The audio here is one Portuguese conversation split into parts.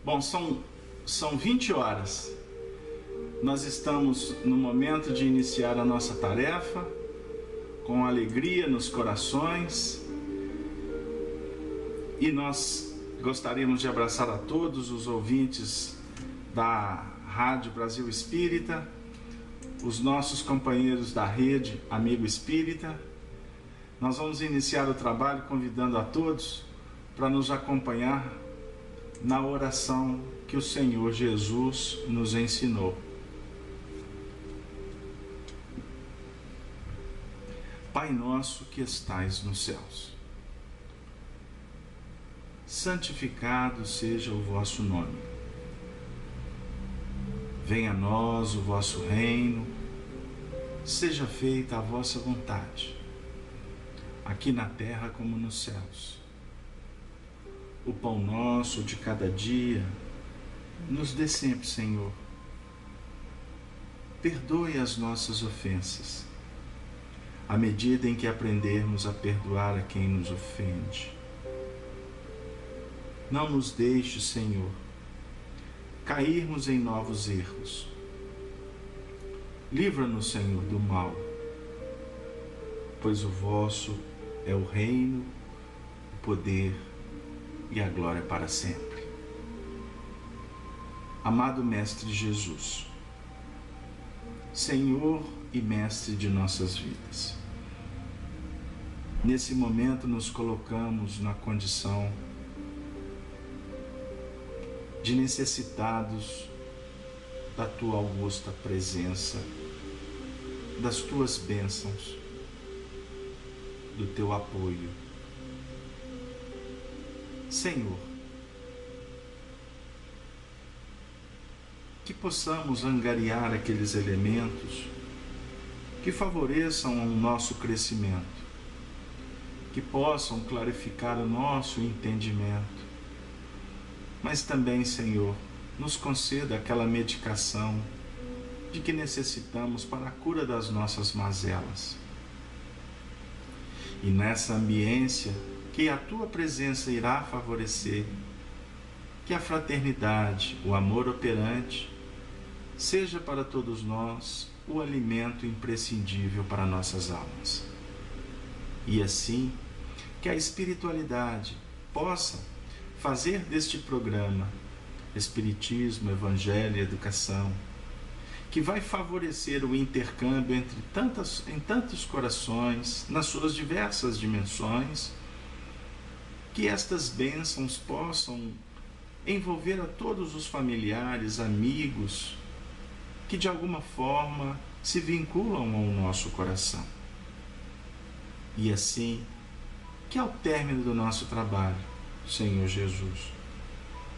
Bom, são 20 horas. Nós estamos no momento de iniciar a nossa tarefa, com alegria nos corações, e nós gostaríamos de abraçar a todos os ouvintes da Rádio Brasil Espírita, os nossos companheiros da rede Amigo Espírita. Nós vamos iniciar o trabalho convidando a todos para nos acompanhar na oração que o Senhor Jesus nos ensinou. Pai nosso que estais nos céus, santificado seja o vosso nome. Venha a nós o vosso reino, seja feita a vossa vontade, aqui na terra como nos céus. O pão nosso de cada dia nos dê sempre, Senhor. Perdoe as nossas ofensas, à medida em que aprendermos a perdoar a quem nos ofende. Não nos deixe, Senhor, cairmos em novos erros. Livra-nos, Senhor, do mal, pois o vosso é o reino, o poder e a glória para sempre. Amado Mestre Jesus, Senhor e Mestre de nossas vidas, nesse momento nos colocamos na condição de necessitados da Tua augusta presença, das Tuas bênçãos, do Teu apoio. Senhor, que possamos angariar aqueles elementos que favoreçam o nosso crescimento, que possam clarificar o nosso entendimento, mas também, Senhor, nos conceda aquela medicação de que necessitamos para a cura das nossas mazelas. E nessa ambiência que a Tua presença irá favorecer, que a fraternidade, o amor operante, seja para todos nós o alimento imprescindível para nossas almas. E assim, que a espiritualidade possa fazer deste programa, Espiritismo, Evangelho e Educação, que vai favorecer o intercâmbio em tantos corações, nas suas diversas dimensões, que estas bênçãos possam envolver a todos os familiares, amigos, que de alguma forma se vinculam ao nosso coração. E assim, que ao término do nosso trabalho, Senhor Jesus,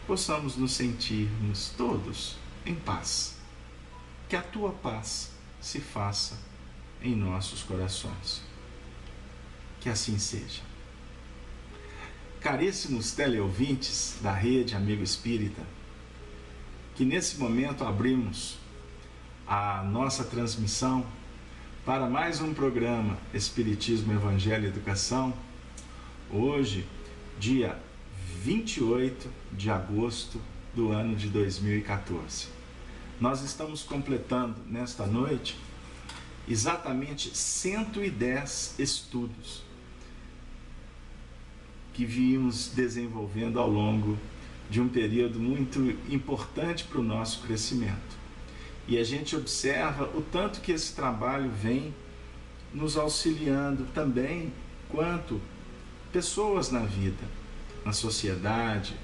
possamos nos sentirmos todos em paz. Que a Tua paz se faça em nossos corações. Que assim seja. Caríssimos teleouvintes da Rede Amigo Espírita, que nesse momento abrimos a nossa transmissão para mais um programa Espiritismo, Evangelho e Educação, hoje, dia 28 de agosto do ano de 2014. Nós estamos completando nesta noite exatamente 110 estudos que vimos desenvolvendo ao longo de um período muito importante para o nosso crescimento. E a gente observa o tanto que esse trabalho vem nos auxiliando também quanto pessoas na vida, na sociedade,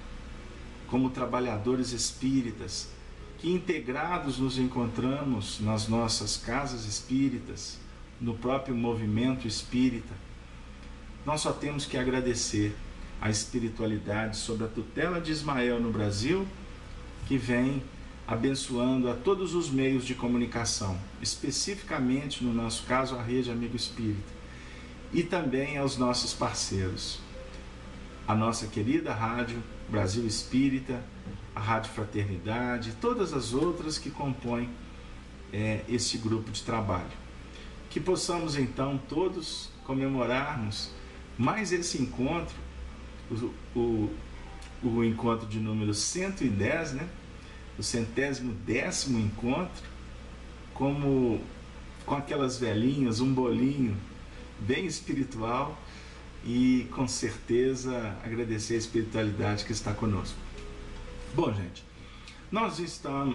como trabalhadores espíritas, que integrados nos encontramos nas nossas casas espíritas, no próprio movimento espírita. Nós só temos que agradecer a espiritualidade sob a tutela de Ismael no Brasil, que vem abençoando a todos os meios de comunicação, especificamente, no nosso caso, a Rede Amigo Espírita, e também aos nossos parceiros, a nossa querida Rádio Brasil Espírita, a Rádio Fraternidade, e todas as outras que compõem esse grupo de trabalho. Que possamos então todos comemorarmos mais esse encontro, o o encontro de número 110, né? O 110º encontro, com aquelas velhinhas, um bolinho bem espiritual, e com certeza agradecer a espiritualidade que está conosco. Bom, gente, nós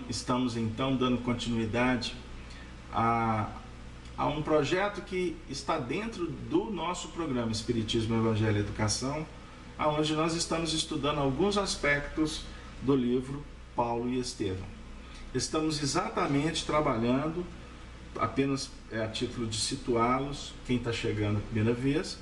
estamos então dando continuidade a um projeto que está dentro do nosso programa Espiritismo, Evangelho e Educação, onde nós estamos estudando alguns aspectos do livro Paulo e Estevão. Estamos exatamente trabalhando, apenas a título de situá-los, quem está chegando a primeira vez,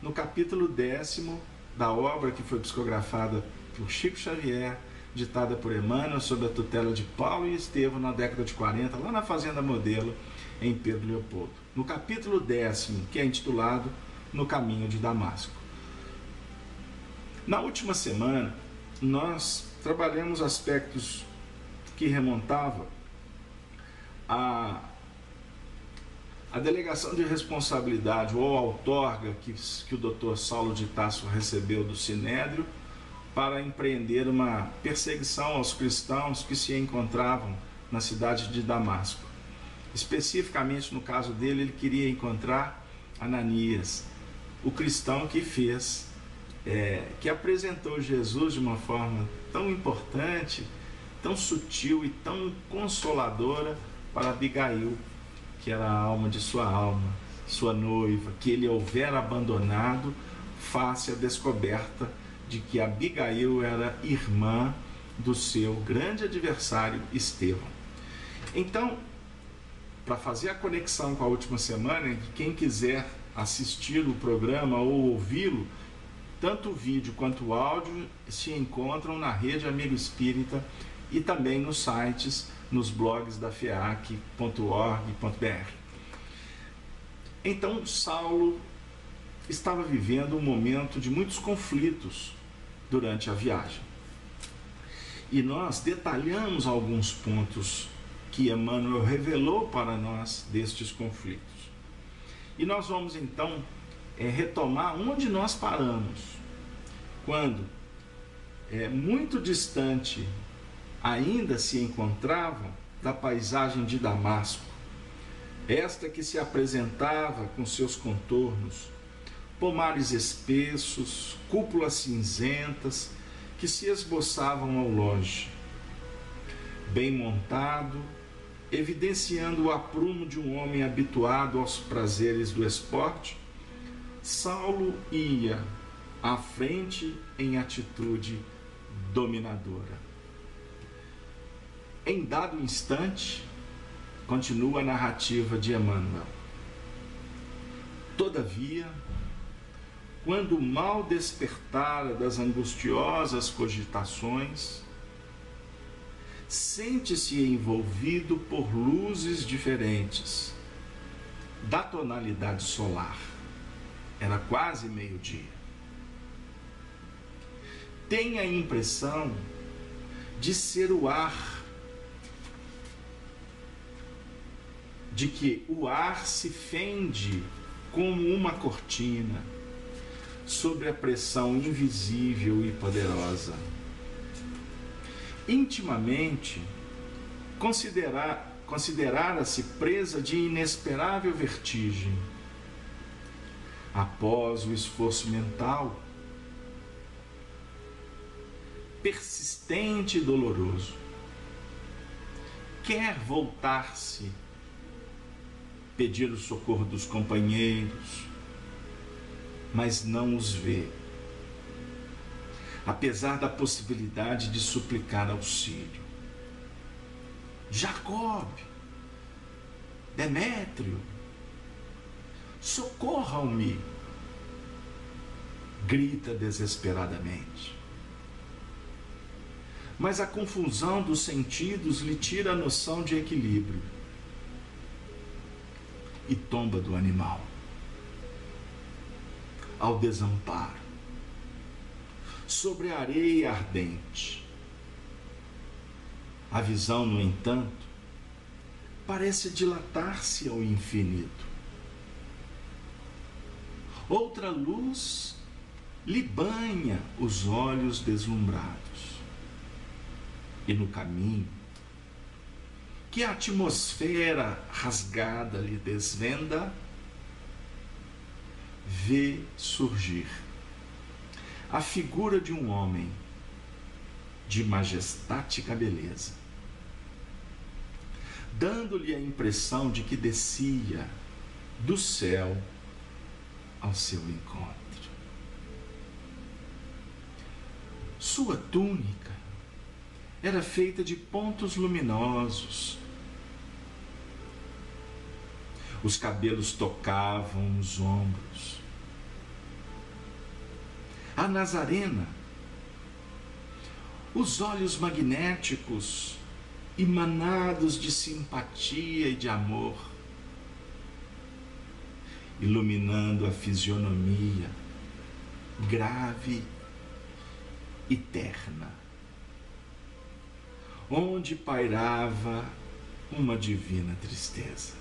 no capítulo 10º da obra que foi psicografada por Chico Xavier, ditada por Emmanuel, sob a tutela de Paulo e Estevão na década de 40, lá na Fazenda Modelo, em Pedro Leopoldo. No capítulo 10º, que é intitulado No Caminho de Damasco. Na última semana, nós trabalhamos aspectos que remontavam a delegação de responsabilidade ou a outorga que o Dr. Saulo de Tarso recebeu do Sinédrio para empreender uma perseguição aos cristãos que se encontravam na cidade de Damasco. Especificamente, no caso dele, ele queria encontrar Ananias, o cristão que que apresentou Jesus de uma forma tão importante, tão sutil e tão consoladora para Abigail, que era a alma de sua alma, sua noiva, que ele houvera abandonado face à descoberta de que Abigail era irmã do seu grande adversário Estevão. Então, para fazer a conexão com a última semana, quem quiser assistir o programa ou ouvi-lo, tanto o vídeo quanto o áudio se encontram na Rede Amigo Espírita e também nos sites, nos blogs da feac.org.br. Então, Saulo estava vivendo um momento de muitos conflitos durante a viagem. E nós detalhamos alguns pontos que Emmanuel revelou para nós destes conflitos. E nós vamos então retomar onde nós paramos, quando muito distante ainda se encontravam da paisagem de Damasco, esta que se apresentava com seus contornos, pomares espessos, cúpulas cinzentas que se esboçavam ao longe. Bem montado, evidenciando o aprumo de um homem habituado aos prazeres do esporte, Saulo ia à frente em atitude dominadora. Em dado instante, continua a narrativa de Emmanuel. Todavia, quando o mal despertara das angustiosas cogitações, sente-se envolvido por luzes diferentes, da tonalidade solar. Era quase meio-dia. Tem a impressão de ser o ar, de que o ar se fende como uma cortina sobre a pressão invisível e poderosa. Intimamente, considerara-se presa de inesperável vertigem. Após o esforço mental, persistente e doloroso, quer voltar-se, pedir o socorro dos companheiros, mas não os vê, apesar da possibilidade de suplicar auxílio. Jacob, Demétrio, socorram-me, grita desesperadamente. Mas a confusão dos sentidos lhe tira a noção de equilíbrio e tomba do animal ao desamparo, sobre a areia ardente. A visão, no entanto, parece dilatar-se ao infinito. Outra luz lhe banha os olhos deslumbrados. E no caminho, que a atmosfera rasgada lhe desvenda, vê surgir a figura de um homem de majestática beleza, dando-lhe a impressão de que descia do céu ao seu encontro. Sua túnica era feita de pontos luminosos. Os cabelos tocavam os ombros. A Nazarena, os olhos magnéticos, emanados de simpatia e de amor, iluminando a fisionomia grave e terna, onde pairava uma divina tristeza.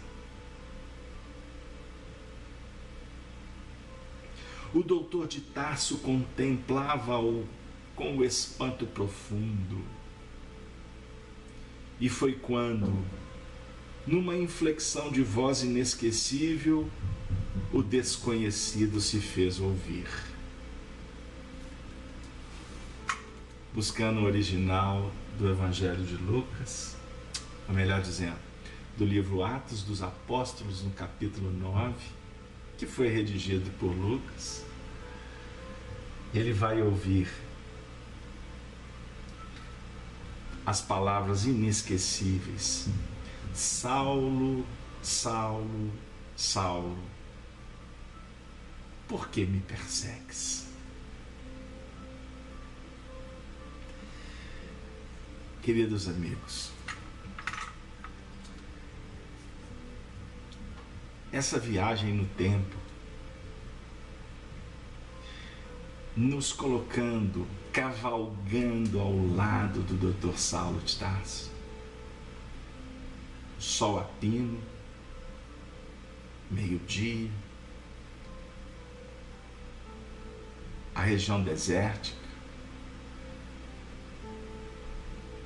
O doutor de Tarso contemplava-o com espanto profundo. E foi quando, numa inflexão de voz inesquecível, o desconhecido se fez ouvir. Buscando o original do Evangelho de Lucas, ou melhor dizendo, do livro Atos dos Apóstolos, no capítulo 9, que foi redigido por Lucas, ele vai ouvir as palavras inesquecíveis: Saulo, Saulo, Saulo, por que me persegues? Queridos amigos, essa viagem no tempo, nos colocando, cavalgando ao lado do Dr. Saulo de Tarso, sol a pino, meio-dia, a região desértica,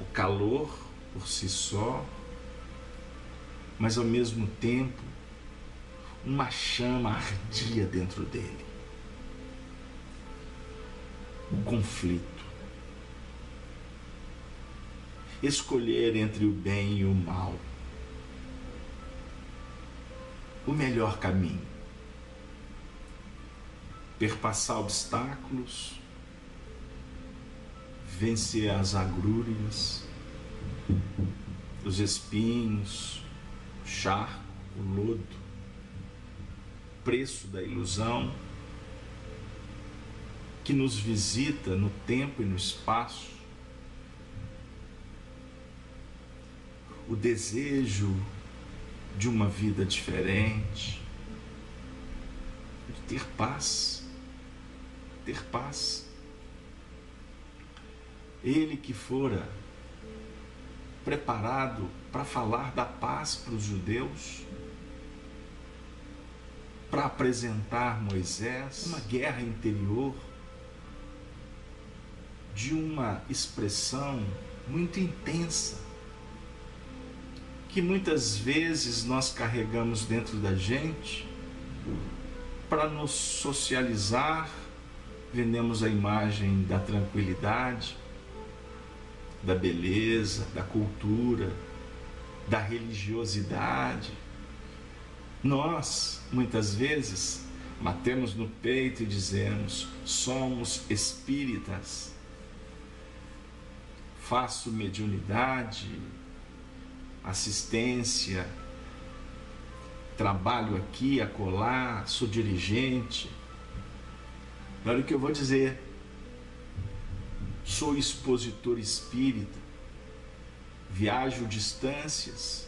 o calor por si só, mas ao mesmo tempo uma chama ardia dentro dele. O conflito. Escolher entre o bem e o mal. O melhor caminho. Perpassar obstáculos, vencer as agrúrias, os espinhos, o charco, o lodo, preço da ilusão que nos visita no tempo e no espaço, o desejo de uma vida diferente, de ter paz, Ele que fora preparado para falar da paz para os judeus, para apresentar Moisés, uma guerra interior, de uma expressão muito intensa, que muitas vezes nós carregamos dentro da gente para nos socializar. Vendemos a imagem da tranquilidade, da beleza, da cultura, da religiosidade. Nós, muitas vezes, batemos no peito e dizemos: somos espíritas, faço mediunidade, assistência, trabalho aqui, acolá, sou dirigente. Olha o que eu vou dizer: sou expositor espírita, viajo distâncias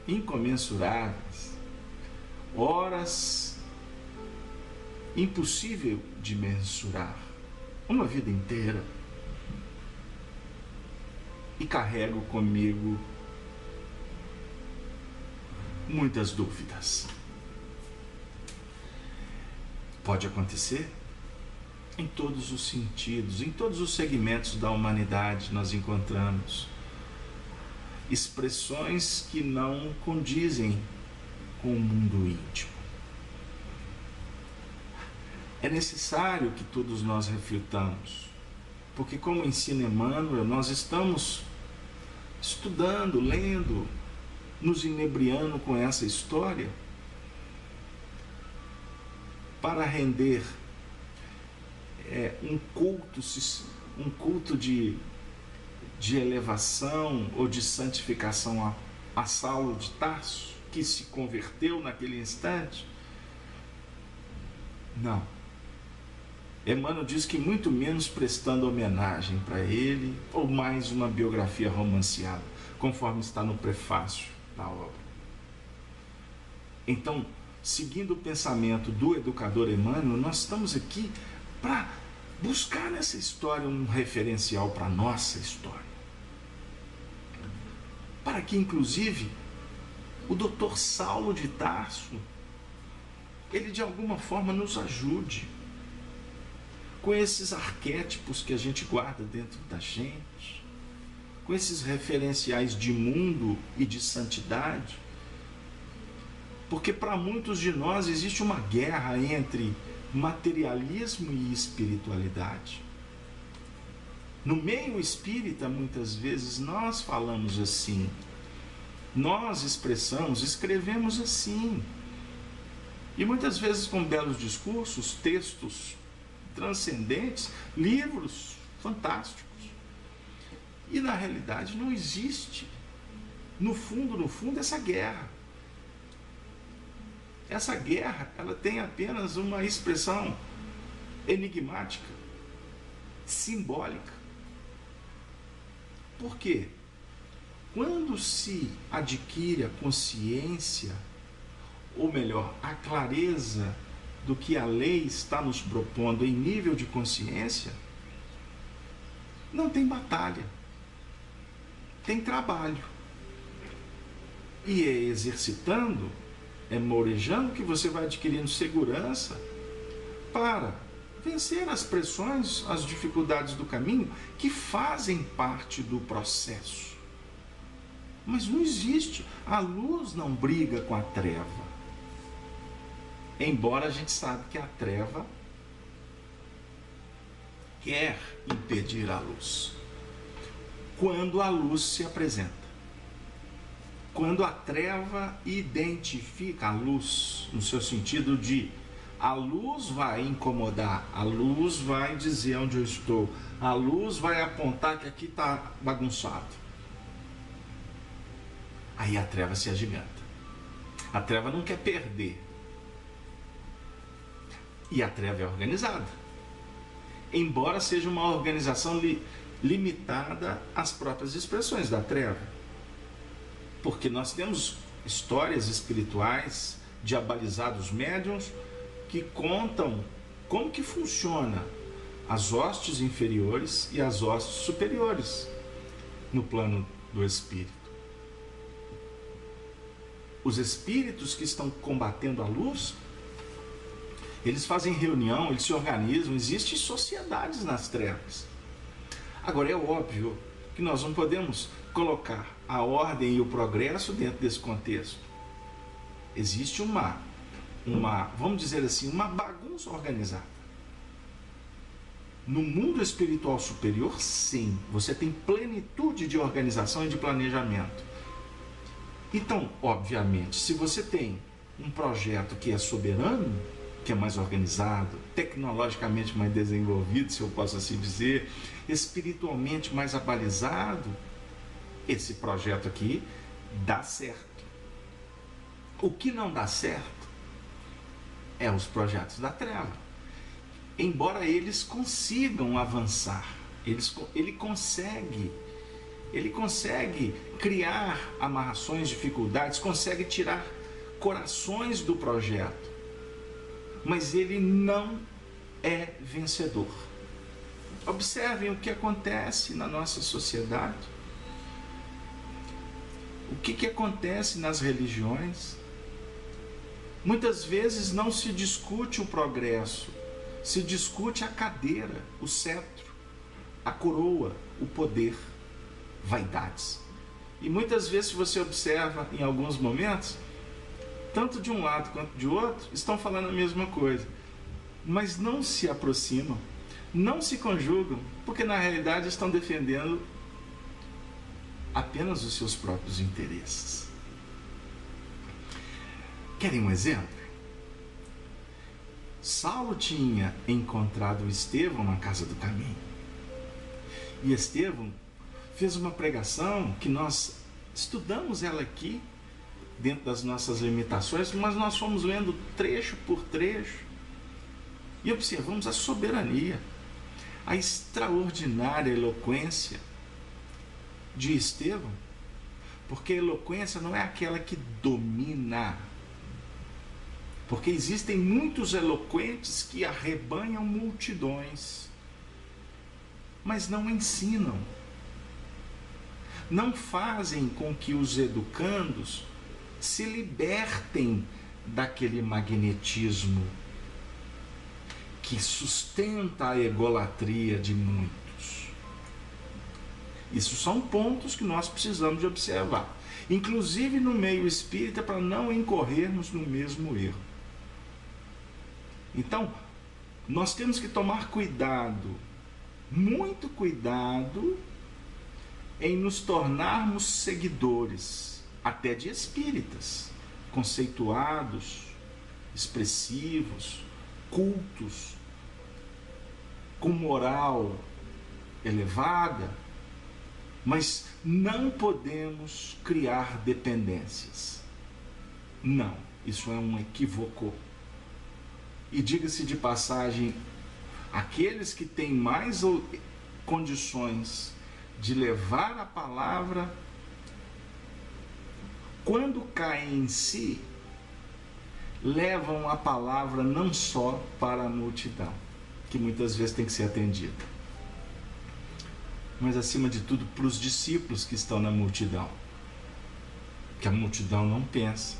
incomensuráveis, horas impossível de mensurar, uma vida inteira, e carrego comigo muitas dúvidas. Pode acontecer Em todos os sentidos, em todos os segmentos da humanidade nós encontramos expressões que não condizem com o mundo íntimo. É necessário que todos nós reflitamos, porque, como ensina Emmanuel, nós estamos estudando, lendo, nos inebriando com essa história para render um culto de elevação ou de santificação a Saulo de Tarso, que se converteu naquele instante? Não. Emmanuel diz que muito menos prestando homenagem para ele, ou mais uma biografia romanceada, conforme está no prefácio da obra. Então, seguindo o pensamento do educador Emmanuel, nós estamos aqui para buscar nessa história um referencial para a nossa história. Para que, inclusive, o Dr. Saulo de Tarso, ele de alguma forma nos ajude com esses arquétipos que a gente guarda dentro da gente, com esses referenciais de mundo e de santidade, porque para muitos de nós existe uma guerra entre materialismo e espiritualidade. No meio espírita, muitas vezes nós falamos assim, nós expressamos, escrevemos assim, e muitas vezes com belos discursos, textos transcendentes, livros fantásticos. E na realidade não existe, no fundo, essa guerra. Essa guerra, ela tem apenas uma expressão enigmática, simbólica. Por quê? Quando se adquire a consciência, ou melhor, a clareza do que a lei está nos propondo em nível de consciência, não tem batalha, tem trabalho. E é exercitando, é morejando que você vai adquirindo segurança para vencer as pressões, as dificuldades do caminho que fazem parte do processo. Mas não existe, a luz não briga com a treva. Embora a gente sabe que a treva quer impedir a luz. Quando a luz se apresenta, quando a treva identifica a luz, no seu sentido de a luz vai incomodar, a luz vai dizer onde eu estou, a luz vai apontar que aqui está bagunçado. Aí a treva se agiganta. A treva não quer perder. E a treva é organizada. Embora seja uma organização limitada às próprias expressões da treva. Porque nós temos histórias espirituais de abalizados médiuns que contam como que funciona as hostes inferiores e as hostes superiores no plano do espírito. Os espíritos que estão combatendo a luz, eles fazem reunião, eles se organizam, existem sociedades nas trevas. Agora é óbvio que nós não podemos colocar a ordem e o progresso dentro desse contexto. Existe vamos dizer assim, uma bagunça organizada. No mundo espiritual superior, sim, você tem plenitude de organização e de planejamento. Então, obviamente, se você tem um projeto que é soberano, que é mais organizado, tecnologicamente mais desenvolvido, se eu posso assim dizer, espiritualmente mais abalizado, esse projeto aqui dá certo. O que não dá certo é os projetos da treva. Embora eles consigam avançar, ele consegue criar amarrações, dificuldades, consegue tirar corações do projeto, mas ele não é vencedor. Observem o que acontece na nossa sociedade, o que acontece nas religiões. Muitas vezes não se discute o progresso, se discute a cadeira, o cetro, a coroa, o poder, vaidades. E muitas vezes, se você observa em alguns momentos, tanto de um lado quanto de outro, estão falando a mesma coisa, mas não se aproximam, não se conjugam, porque na realidade estão defendendo apenas os seus próprios interesses. Querem um exemplo? Saulo tinha encontrado Estevão na casa do caminho. E Estevão fez uma pregação que nós estudamos ela aqui, dentro das nossas limitações, mas nós fomos lendo trecho por trecho e observamos a soberania, a extraordinária eloquência de Estevão, porque a eloquência não é aquela que domina, porque existem muitos eloquentes que arrebanham multidões, mas não ensinam, não fazem com que os educandos se libertem daquele magnetismo que sustenta a egolatria de muitos. Isso são pontos que nós precisamos de observar, inclusive no meio espírita, para não incorrermos no mesmo erro. Então, nós temos que tomar cuidado, muito cuidado, em nos tornarmos seguidores, até de espíritas, conceituados, expressivos, cultos, com moral elevada, mas não podemos criar dependências. Não, isso é um equívoco. E diga-se de passagem, aqueles que têm mais condições de levar a palavra, quando caem em si, levam a palavra não só para a multidão, que muitas vezes tem que ser atendida, mas acima de tudo para os discípulos que estão na multidão, que a multidão não pensa,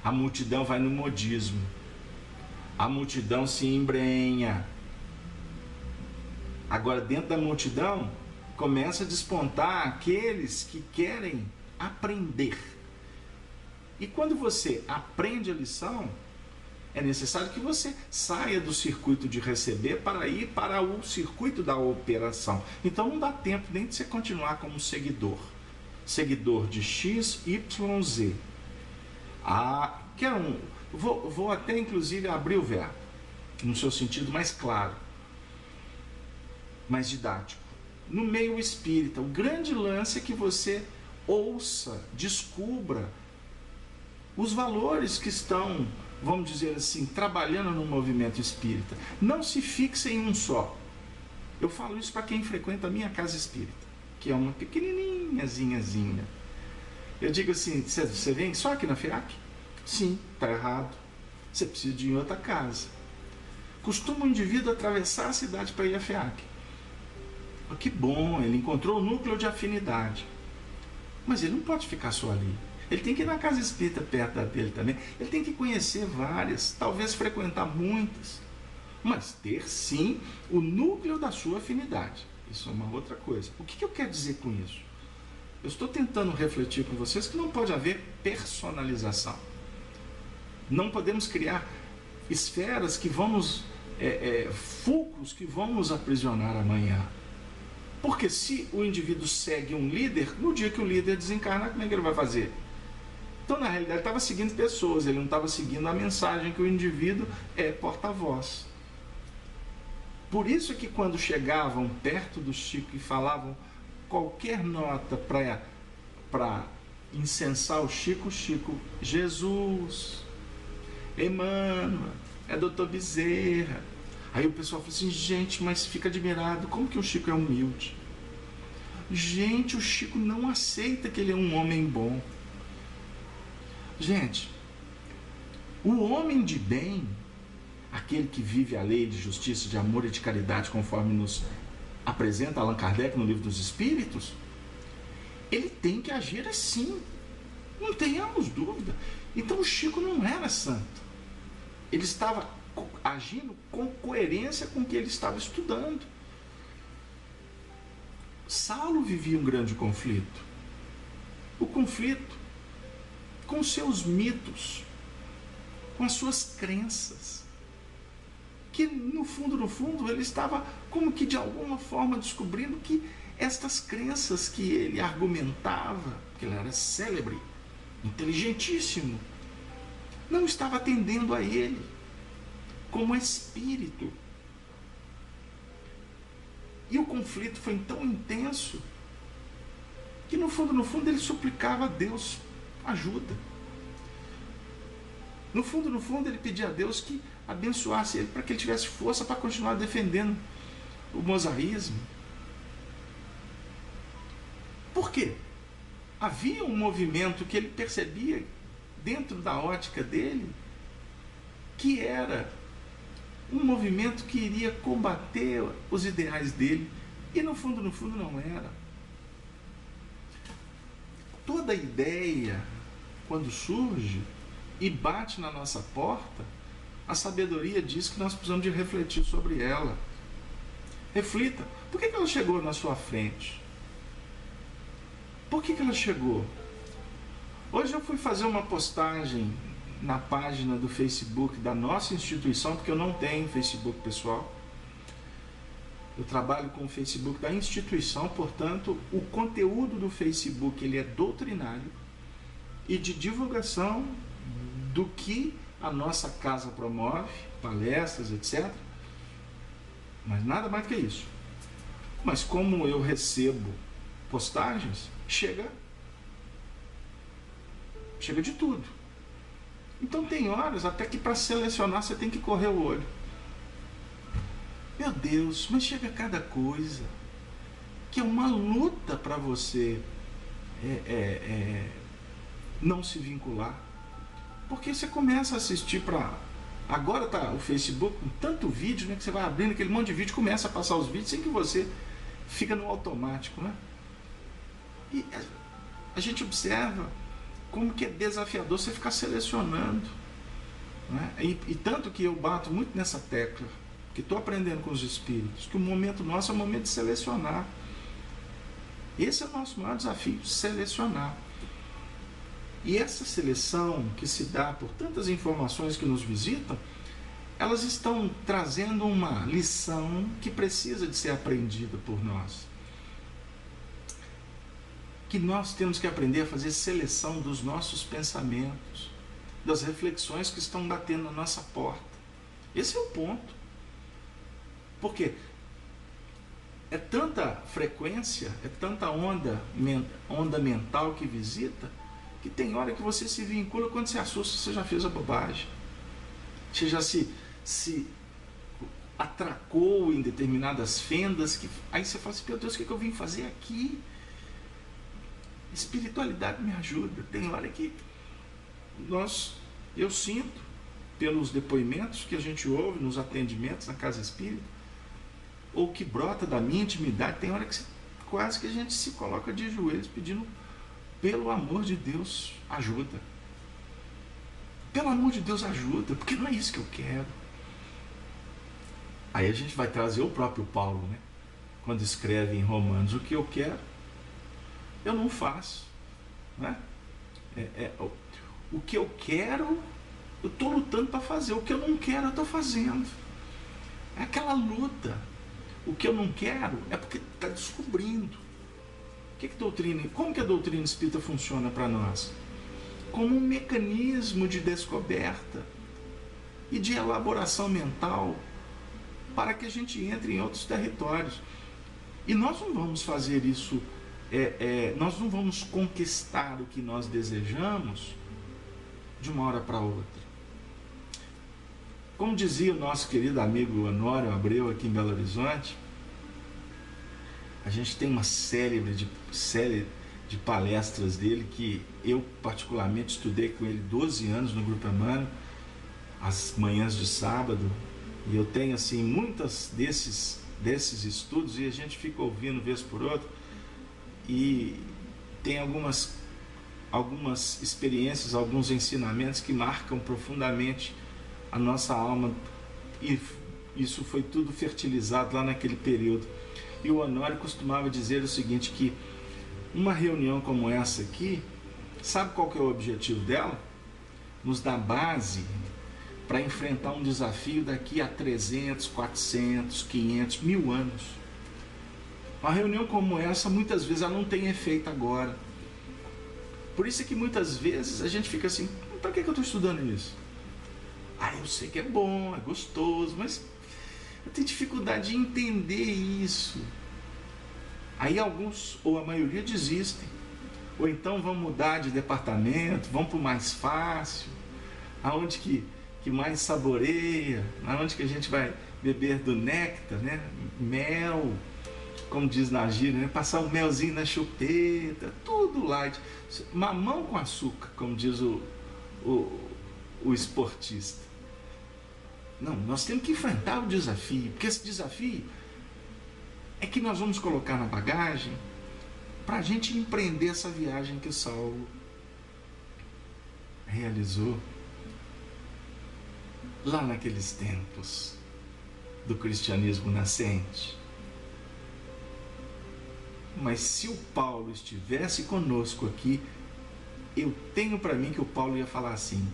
a multidão vai no modismo, a multidão se embrenha. Agora, dentro da multidão começa a despontar aqueles que querem aprender. E quando você aprende a lição, é necessário que você saia do circuito de receber para ir para o circuito da operação. Então não dá tempo nem de você continuar como seguidor. Seguidor de X, Y, Z. Vou até inclusive abrir o verbo, no seu sentido mais claro, mais didático. No meio espírita, o grande lance é que você ouça, descubra os valores que estão, vamos dizer assim, trabalhando no movimento espírita. Não se fixe em um só. Eu falo isso para quem frequenta a minha casa espírita, que é uma pequenininhazinha. Eu digo assim, você vem só aqui na FEAC? Sim, está errado. Você precisa de ir em outra casa. Costuma um indivíduo atravessar a cidade para ir à FEAC. Que bom, ele encontrou o núcleo de afinidade. Mas ele não pode ficar só ali. Ele tem que ir na casa espírita perto dele também. Ele tem que conhecer várias, talvez frequentar muitas. Mas ter, sim, o núcleo da sua afinidade. Isso é uma outra coisa. O que eu quero dizer com isso? Eu estou tentando refletir com vocês que não pode haver personalização. Não podemos criar esferas que vão nos... fulcros que vão nos aprisionar amanhã. Porque se o indivíduo segue um líder, no dia que o líder desencarnar, como é que ele vai fazer? Então, na realidade, ele estava seguindo pessoas, ele não estava seguindo a mensagem que o indivíduo é porta-voz. Por isso que quando chegavam perto do Chico e falavam qualquer nota para incensar o Chico, Jesus, Emmanuel, é Dr. Bezerra. Aí o pessoal fala assim, gente, mas fica admirado, como que o Chico é humilde? Gente, o Chico não aceita que ele é um homem bom. Gente, o homem de bem, aquele que vive a lei de justiça, de amor e de caridade, conforme nos apresenta Allan Kardec no Livro dos Espíritos, ele tem que agir assim, não tenhamos dúvida. Então o Chico não era santo, ele estava agindo com coerência com o que ele estava estudando. Saulo vivia um grande conflito. O conflito com seus mitos, com as suas crenças, que no fundo ele estava como que de alguma forma descobrindo que estas crenças que ele argumentava, que ele era célebre, inteligentíssimo, não estava atendendo a ele como espírito. E o conflito foi tão intenso que no fundo ele suplicava a Deus ajuda. No fundo ele pedia a Deus que abençoasse ele para que ele tivesse força para continuar defendendo o mosaísmo. Por quê? Havia um movimento que ele percebia dentro da ótica dele que era um movimento que iria combater os ideais dele, e no fundo não era. Toda ideia, quando surge e bate na nossa porta, a sabedoria diz que nós precisamos de refletir sobre ela. Reflita, por que ela chegou na sua frente? Por que ela chegou? Hoje eu fui fazer uma postagem na página do Facebook da nossa instituição, porque eu não tenho Facebook pessoal. Eu trabalho com o Facebook da instituição, portanto, o conteúdo do Facebook ele é doutrinário e de divulgação do que a nossa casa promove, palestras, etc. Mas nada mais do que isso. Mas como eu recebo postagens, chega de tudo. Então tem horas até que para selecionar você tem que correr o olho. Meu Deus, mas chega cada coisa que é uma luta para você não se vincular. Porque você começa a assistir para... Agora tá o Facebook com tanto vídeo, né, que você vai abrindo aquele monte de vídeo, começa a passar os vídeos sem que você fica no automático, né? E a gente observa como que é desafiador você ficar selecionando, né? E tanto que eu bato muito nessa tecla, que estou aprendendo com os espíritos, que o momento nosso é o momento de selecionar. Esse é o nosso maior desafio, selecionar. E essa seleção que se dá por tantas informações que nos visitam, elas estão trazendo uma lição que precisa de ser aprendida por nós. Que nós temos que aprender a fazer seleção dos nossos pensamentos, das reflexões que estão batendo na nossa porta. Esse é o ponto. Porque é tanta frequência, é tanta onda mental que visita, que tem hora que você se vincula, quando se assusta, você já fez a bobagem. Você já se atracou em determinadas fendas, que aí você fala assim, meu Deus, o que eu vim fazer aqui? Espiritualidade me ajuda. Tem hora que eu sinto, pelos depoimentos que a gente ouve nos atendimentos na casa espírita, ou que brota da minha intimidade, tem hora que quase que a gente se coloca de joelhos pedindo, pelo amor de Deus, ajuda. Pelo amor de Deus, ajuda, porque não é isso que eu quero. Aí a gente vai trazer o próprio Paulo, né? Quando escreve em Romanos, o que eu quero, eu não faço, né? O que eu quero, eu estou lutando para fazer. O que eu não quero, eu estou fazendo. É aquela luta. O que eu não quero é porque está descobrindo. Como que a doutrina espírita funciona para nós? Como um mecanismo de descoberta e de elaboração mental para que a gente entre em outros territórios. E nós não vamos fazer isso, nós não vamos conquistar o que nós desejamos de uma hora para outra. Como dizia o nosso querido amigo Honório Abreu aqui em Belo Horizonte, a gente tem uma série de palestras dele que eu particularmente estudei com ele 12 anos no Grupo Emmanuel, às manhãs de sábado, e eu tenho assim muitas desses estudos e a gente fica ouvindo vez por outra, e tem algumas experiências, alguns ensinamentos que marcam profundamente a nossa alma e isso foi tudo fertilizado lá naquele período. E o Honório costumava dizer o seguinte, que uma reunião como essa aqui, sabe qual que é o objetivo dela? Nos dá base para enfrentar um desafio daqui a 300, 400, 500, 1000 anos. Uma reunião como essa, muitas vezes, ela não tem efeito agora. Por isso é que muitas vezes a gente fica assim, para que eu estou estudando isso? Eu sei que é bom, é gostoso, mas eu tenho dificuldade de entender isso. Aí alguns, ou a maioria, desistem. Ou então vão mudar de departamento, vão para o mais fácil, aonde que mais saboreia, aonde que a gente vai beber do néctar, né? Mel, como diz na gíria, né? Passar um melzinho na chupeta, tudo light. Mamão com açúcar, como diz o esportista. Não, nós temos que enfrentar o desafio, porque esse desafio é que nós vamos colocar na bagagem para a gente empreender essa viagem que o Saulo realizou lá naqueles tempos do cristianismo nascente. Mas se o Paulo estivesse conosco aqui, eu tenho para mim que o Paulo ia falar assim: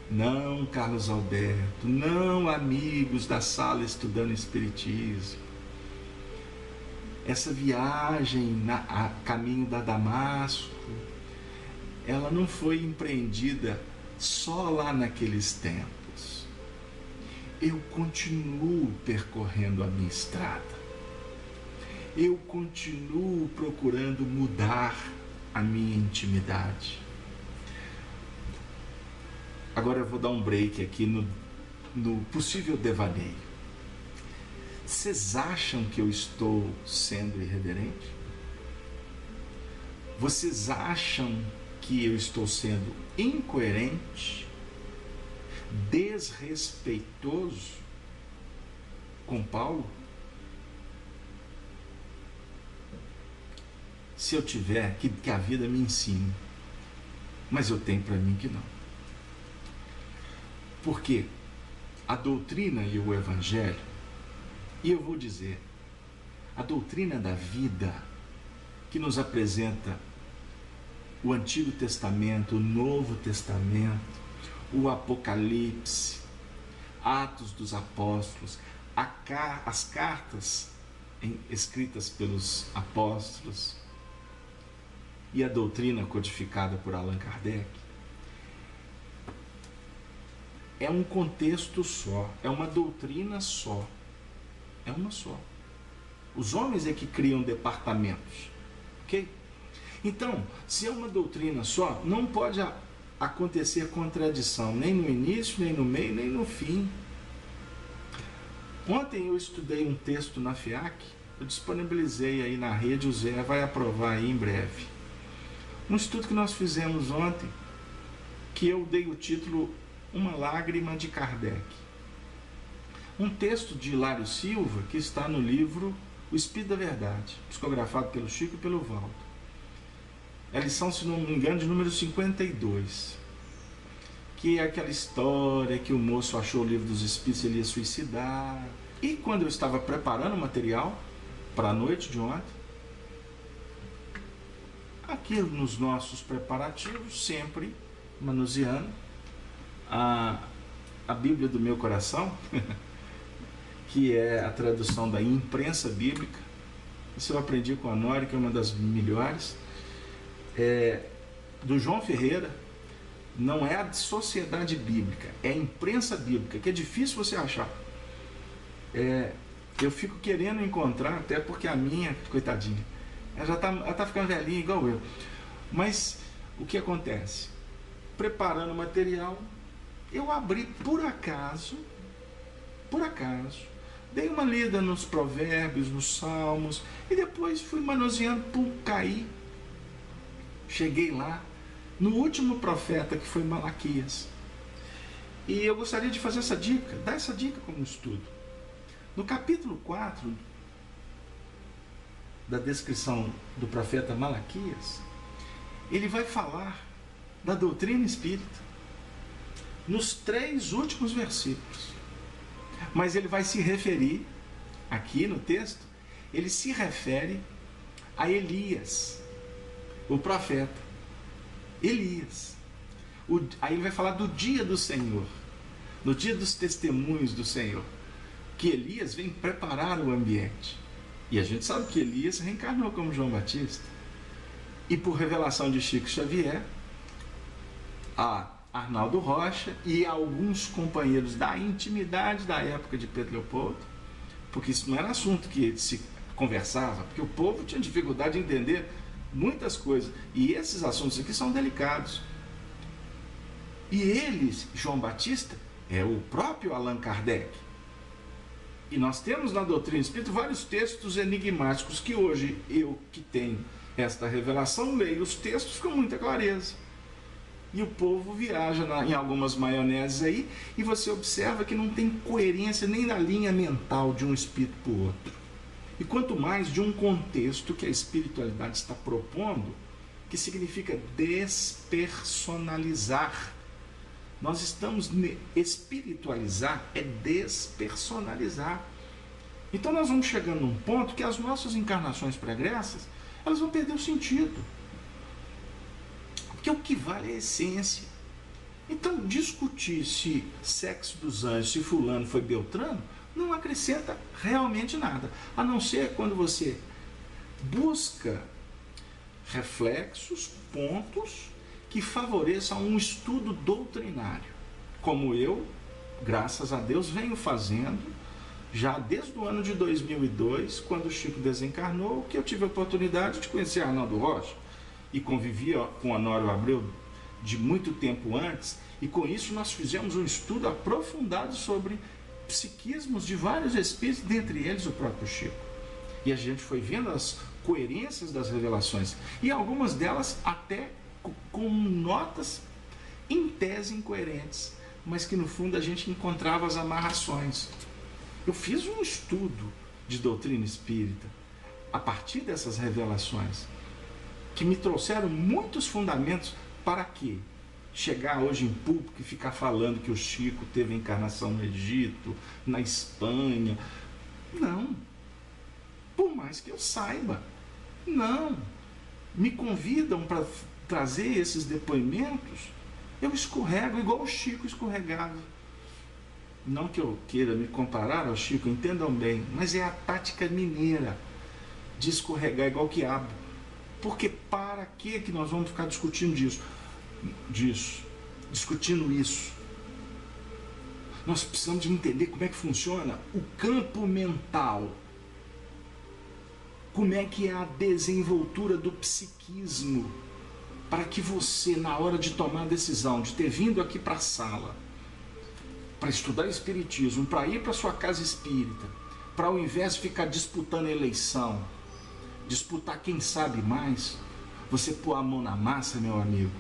não, Carlos Alberto, não, amigos da sala estudando Espiritismo, essa viagem a caminho da Damasco, ela não foi empreendida só lá naqueles tempos. Eu continuo percorrendo a minha estrada. Eu continuo procurando mudar a minha intimidade. Agora eu vou dar um break aqui no possível devaneio. Vocês acham que eu estou sendo irreverente? Vocês acham que eu estou sendo incoerente? Desrespeitoso com Paulo? Se eu tiver, que a vida me ensine. Mas eu tenho para mim que não. Porque a doutrina e o evangelho, e eu vou dizer, a doutrina da vida que nos apresenta o Antigo Testamento, o Novo Testamento, o Apocalipse, Atos dos Apóstolos, as cartas escritas pelos apóstolos e a doutrina codificada por Allan Kardec, é um contexto só, é uma doutrina só, é uma só. Os homens é que criam departamentos, ok? Então, se é uma doutrina só, não pode acontecer contradição, nem no início, nem no meio, nem no fim. Ontem eu estudei um texto na FIAC, eu disponibilizei aí na rede, o Zé vai aprovar aí em breve. Um estudo que nós fizemos ontem, que eu dei o título Uma Lágrima de Kardec. Um texto de Hilário Silva, que está no livro O Espírito da Verdade, psicografado pelo Chico e pelo Valdo. É a lição, se não me engano, de número 52, que é aquela história que o moço achou o livro dos Espíritos e ele ia suicidar. E quando eu estava preparando o material para a noite de ontem, aqui nos nossos preparativos, sempre manuseando a Bíblia do meu coração, que é a tradução da imprensa bíblica. Isso eu aprendi com a Nori, que é uma das melhores. Do João Ferreira, não é a Sociedade Bíblica, é a imprensa bíblica, que é difícil você achar. Eu fico querendo encontrar, até porque a minha, coitadinha, ela tá ficando velhinha igual eu. Mas o que acontece? Preparando o material, eu abri por acaso, dei uma lida nos provérbios, nos salmos, e depois fui manuseando, caí. Cheguei lá, no último profeta, que foi Malaquias. E eu gostaria de fazer essa dica, dar essa dica como estudo. No capítulo 4 da descrição do profeta Malaquias, ele vai falar da doutrina espírita nos 3 últimos versículos. Mas ele vai se referir, aqui no texto, ele se refere a Elias, o profeta. Elias. Aí ele vai falar do dia do Senhor, no dia dos testemunhos do Senhor, que Elias vem preparar o ambiente. E a gente sabe que Elias reencarnou como João Batista. E por revelação de Chico Xavier, a Arnaldo Rocha e alguns companheiros da intimidade da época de Pedro Leopoldo, porque isso não era assunto que se conversava, porque o povo tinha dificuldade de entender muitas coisas, e esses assuntos aqui são delicados. E eles, João Batista, é o próprio Allan Kardec. E nós temos na doutrina espírita vários textos enigmáticos que hoje eu, que tenho esta revelação, leio os textos com muita clareza. E o povo viaja em algumas maioneses aí, e você observa que não tem coerência nem na linha mental de um espírito para o outro. E quanto mais de um contexto que a espiritualidade está propondo, que significa despersonalizar. Nós estamos... Espiritualizar é despersonalizar. Então nós vamos chegando num ponto que as nossas encarnações pregressas, elas vão perder o sentido. Porque o que vale é a essência. Então discutir se sexo dos anjos, se fulano foi Beltrano, não acrescenta realmente nada. A não ser quando você busca reflexos, pontos que favoreçam um estudo doutrinário, como eu, graças a Deus, venho fazendo já desde o ano de 2002, quando o Chico desencarnou, que eu tive a oportunidade de conhecer Arnaldo Rocha e convivia com Honório Abreu de muito tempo antes, e com isso nós fizemos um estudo aprofundado sobre psiquismos de vários espíritos, dentre eles o próprio Chico. E a gente foi vendo as coerências das revelações, e algumas delas até com notas em tese incoerentes, mas que no fundo a gente encontrava as amarrações. Eu fiz um estudo de doutrina espírita a partir dessas revelações, que me trouxeram muitos fundamentos para quê? Chegar hoje em público e ficar falando que o Chico teve encarnação no Egito, na Espanha. Não. Por mais que eu saiba. Não. Me convidam para trazer esses depoimentos, eu escorrego igual o Chico escorregava. Não que eu queira me comparar ao Chico, entendam bem, mas é a tática mineira de escorregar igual o quiabo. Porque para que nós vamos ficar discutindo discutindo isso? Nós precisamos de entender como é que funciona o campo mental. Como é que é a desenvoltura do psiquismo, para que você, na hora de tomar a decisão, de ter vindo aqui para a sala, para estudar Espiritismo, para ir para sua casa espírita, para ao invés de ficar disputando a eleição, disputar quem sabe mais, você pôr a mão na massa, meu amigo,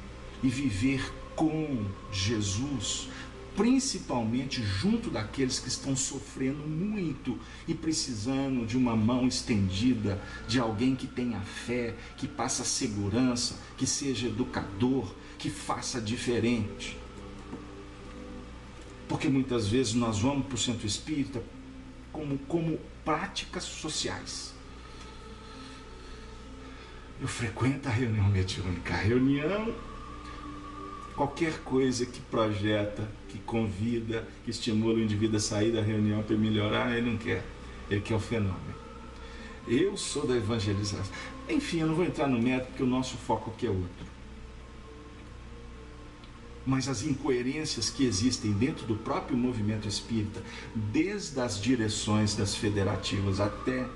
e viver com Jesus, principalmente junto daqueles que estão sofrendo muito e precisando de uma mão estendida, de alguém que tenha fé, que passa segurança, que seja educador, que faça diferente. Porque muitas vezes nós vamos para o centro espírita como práticas sociais. Eu frequento a reunião mediúnica, a reunião, qualquer coisa que projeta, que convida, que estimula o indivíduo a sair da reunião para melhorar, ele não quer. Ele quer o fenômeno. Eu sou da evangelização. Enfim, eu não vou entrar no mérito, porque o nosso foco aqui é outro. Mas as incoerências que existem dentro do próprio movimento espírita, desde as direções das federativas até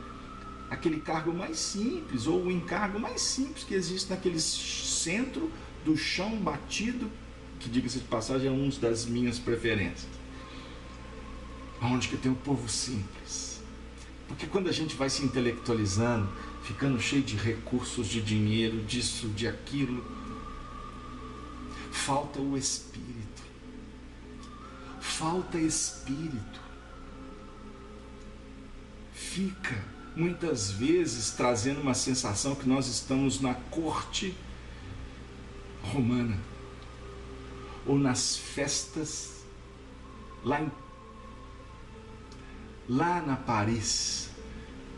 aquele cargo mais simples, ou o encargo mais simples que existe naquele centro do chão batido, que, diga-se de passagem, é uma das minhas preferências, onde que tem o povo simples. Porque quando a gente vai se intelectualizando, ficando cheio de recursos, de dinheiro, disso, de aquilo, falta o espírito. Falta espírito. Fica muitas vezes trazendo uma sensação que nós estamos na corte romana, ou nas festas lá lá na Paris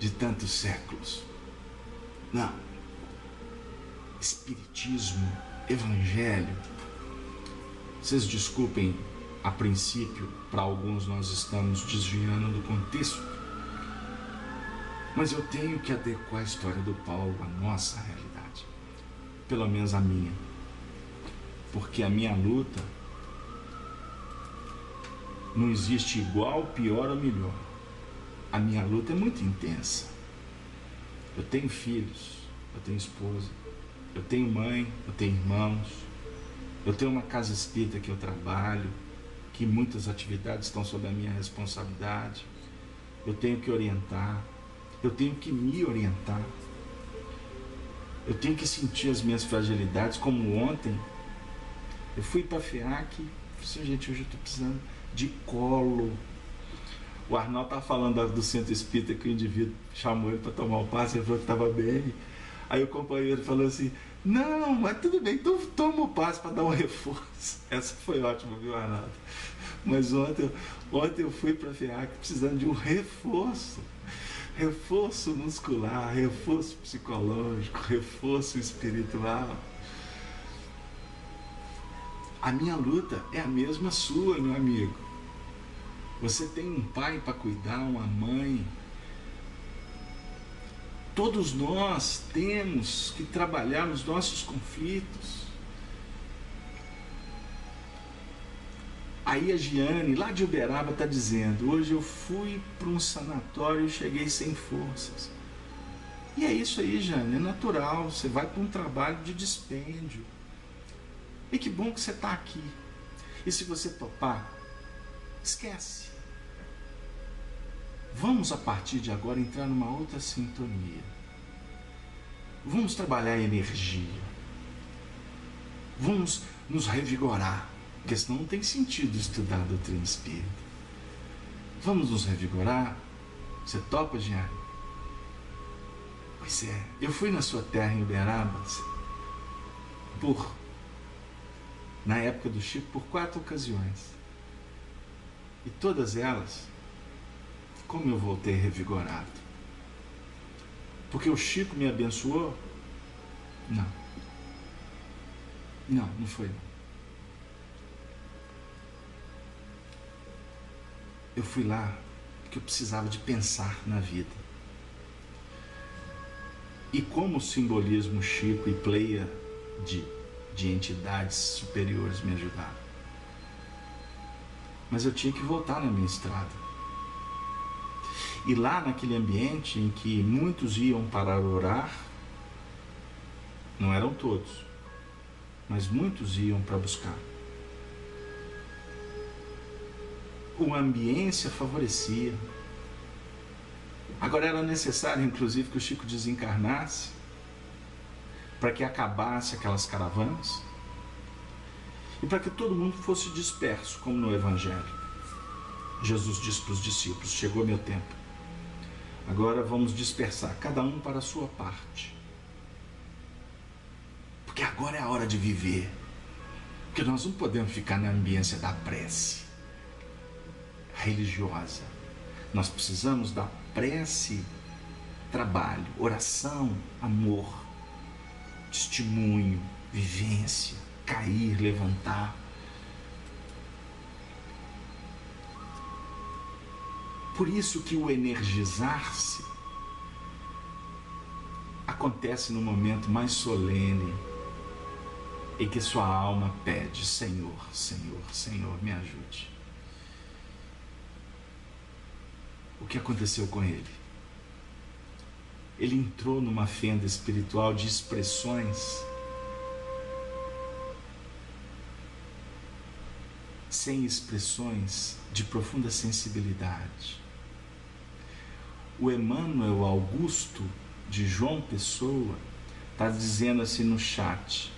de tantos séculos. Não. Espiritismo, Evangelho. Vocês desculpem, a princípio, para alguns nós estamos desviando do contexto, mas eu tenho que adequar a história do Paulo à nossa realidade, pelo menos a minha, porque a minha luta não existe igual, pior ou melhor. A minha luta é muito intensa. Eu tenho filhos, eu tenho esposa, eu tenho mãe, eu tenho irmãos, eu tenho uma casa espírita que eu trabalho, que muitas atividades estão sob a minha responsabilidade. Eu tenho que orientar, eu tenho que me orientar, eu tenho que sentir as minhas fragilidades, como ontem. Eu fui para a FEAC, assim, gente, hoje eu estou precisando de colo. O Arnaldo estava falando do centro espírita que o indivíduo chamou ele para tomar o passe, ele falou que estava bem. Aí o companheiro falou assim, não, mas tudo bem, então toma o passe para dar um reforço. Essa foi ótima, viu, Arnaldo? Mas ontem eu fui para a FEAC precisando de um reforço. Reforço muscular, reforço psicológico, reforço espiritual. A minha luta é a mesma sua, meu amigo. Você tem um pai para cuidar, uma mãe. Todos nós temos que trabalhar nos nossos conflitos. Aí a Giane, lá de Uberaba, está dizendo, hoje eu fui para um sanatório e cheguei sem forças. E é isso aí, Giane, é natural, você vai para um trabalho de dispêndio. E que bom que você está aqui. E se você topar, esquece. Vamos a partir de agora entrar numa outra sintonia. Vamos trabalhar a energia. Vamos nos revigorar. Porque senão não tem sentido estudar a doutrina espírita. Vamos nos revigorar? Você topa, Jean? Pois é, eu fui na sua terra em Uberaba, na época do Chico, por 4 ocasiões. E todas elas, como eu voltei revigorado? Porque o Chico me abençoou? Não. Não foi não. Eu fui lá porque eu precisava de pensar na vida. E como o simbolismo Chico e pleia de entidades superiores me ajudaram. Mas eu tinha que voltar na minha estrada. E lá naquele ambiente em que muitos iam para orar, não eram todos, mas muitos iam para buscar. O ambiente favorecia. Agora era necessário, inclusive, que o Chico desencarnasse para que acabasse aquelas caravanas e para que todo mundo fosse disperso, como no Evangelho. Jesus disse para os discípulos, chegou meu tempo. Agora vamos dispersar, cada um para a sua parte. Porque agora é a hora de viver. Porque nós não podemos ficar na ambiência da prece religiosa. Nós precisamos da prece, trabalho, oração, amor, testemunho, vivência, cair, levantar. Por isso que o energizar-se acontece no momento mais solene em que sua alma pede, Senhor, Senhor, Senhor, me ajude. O que aconteceu com ele? Ele entrou numa fenda espiritual de expressões sem expressões de profunda sensibilidade. O Emmanuel Augusto, de João Pessoa, está dizendo assim no chat: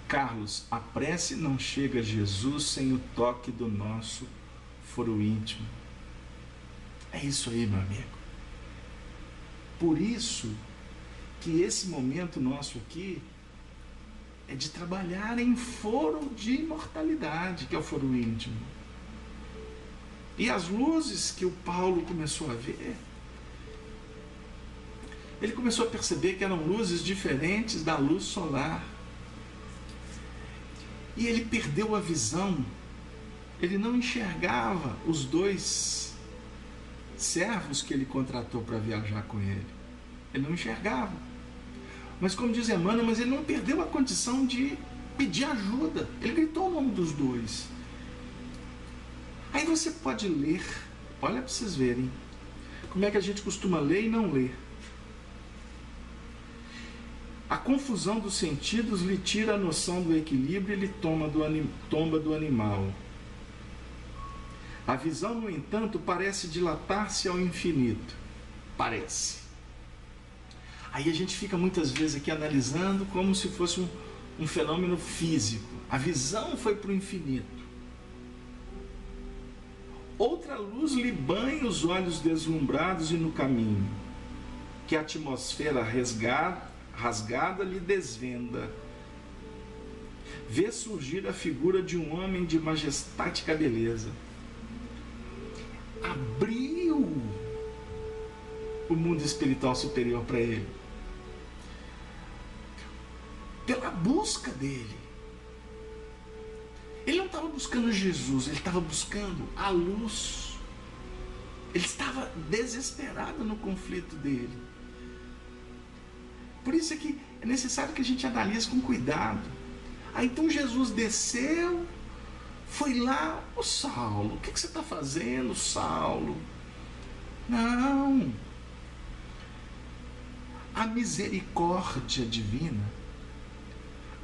Carlos, a prece não chega a Jesus sem o toque do nosso foro íntimo. É isso aí, meu amigo. Por isso que esse momento nosso aqui é de trabalhar em foro de imortalidade, que é o foro íntimo. E as luzes que o Paulo começou a ver, ele começou a perceber que eram luzes diferentes da luz solar. E ele perdeu a visão. Ele não enxergava os dois servos que ele contratou para viajar com ele. Ele não enxergava. Mas como diz Emmanuel, mas ele não perdeu a condição de pedir ajuda. Ele gritou o nome dos dois. Aí você pode ler, olha para vocês verem, como é que a gente costuma ler e não ler. A confusão dos sentidos lhe tira a noção do equilíbrio e lhe tomba do animal. A visão, no entanto, parece dilatar-se ao infinito. Parece. Aí a gente fica muitas vezes aqui analisando como se fosse um fenômeno físico. A visão foi para o infinito. Outra luz lhe banha os olhos deslumbrados e no caminho, que a atmosfera rasgada lhe desvenda. Vê surgir a figura de um homem de majestática beleza. Abriu o mundo espiritual superior para ele. Pela busca dele. Ele não estava buscando Jesus, ele estava buscando a luz. Ele estava desesperado no conflito dele. Por isso é que é necessário que a gente analise com cuidado. Aí então Jesus desceu, foi lá, ô Saulo, o que você está fazendo, Saulo? Não. A misericórdia divina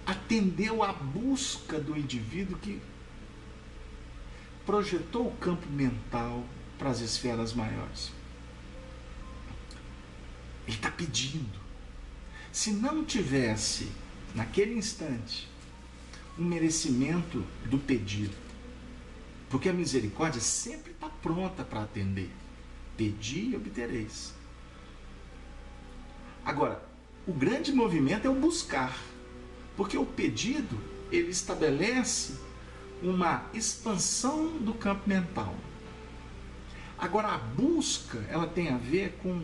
atendeu à busca do indivíduo que projetou o campo mental para as esferas maiores. Ele está pedindo. Se não tivesse, naquele instante, um merecimento do pedido, porque a misericórdia sempre está pronta para atender. Pedi e obtereis. Agora, o grande movimento é o buscar. Porque o pedido, ele estabelece uma expansão do campo mental. Agora, a busca, ela tem a ver com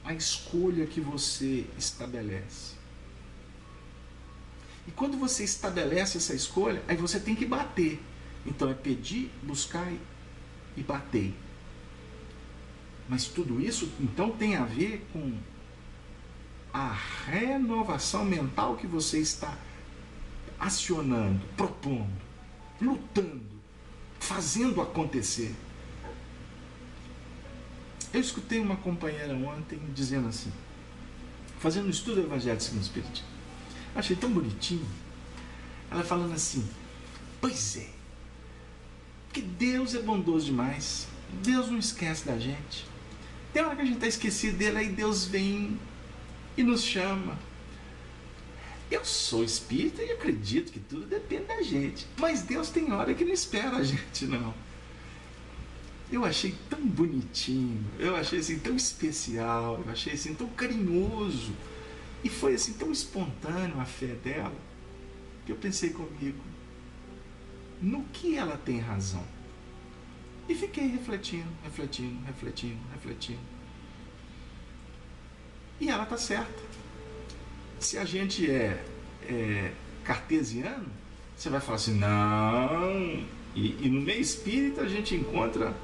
a escolha que você estabelece. E quando você estabelece essa escolha, aí você tem que bater. Então é pedir, buscar e bater. Mas tudo isso, então, tem a ver com a renovação mental que você está acionando, propondo, lutando, fazendo acontecer. Eu escutei uma companheira ontem dizendo assim, fazendo um estudo do Evangelho segundo o Espiritismo. Achei tão bonitinho. Ela falando assim, pois é, que Deus é bondoso demais. Deus não esquece da gente. Tem hora que a gente está esquecido dele, aí Deus vem e nos chama. Eu sou espírita e acredito que tudo depende da gente. Mas Deus tem hora que não espera a gente, não. Eu achei tão bonitinho, eu achei assim tão especial, eu achei assim tão carinhoso. E foi assim tão espontâneo a fé dela, que eu pensei comigo, no que ela tem razão? E fiquei refletindo. E ela está certa. Se a gente é cartesiano, você vai falar assim, não. E no meio espírita a gente encontra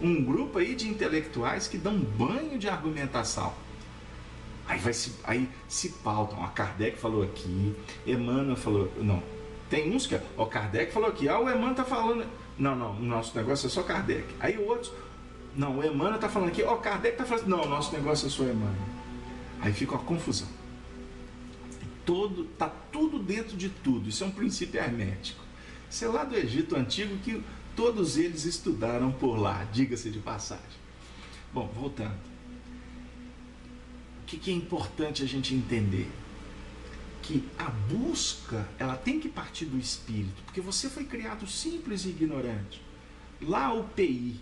um grupo aí de intelectuais que dão banho de argumentação. Aí se pautam. A Kardec falou aqui, Emmanuel falou. Não, tem uns que. O Kardec falou aqui, o Emmanuel está falando. Não, o nosso negócio é só Kardec. Aí outros. Não, o Emmanuel está falando aqui, o Kardec está falando. Não, o nosso negócio é só Emmanuel. Aí fica uma confusão. Está tudo dentro de tudo. Isso é um princípio hermético. Isso é lá do Egito Antigo que todos eles estudaram por lá, diga-se de passagem. Bom, voltando. O que é importante a gente entender? Que a busca, ela tem que partir do espírito, porque você foi criado simples e ignorante. Lá o PI,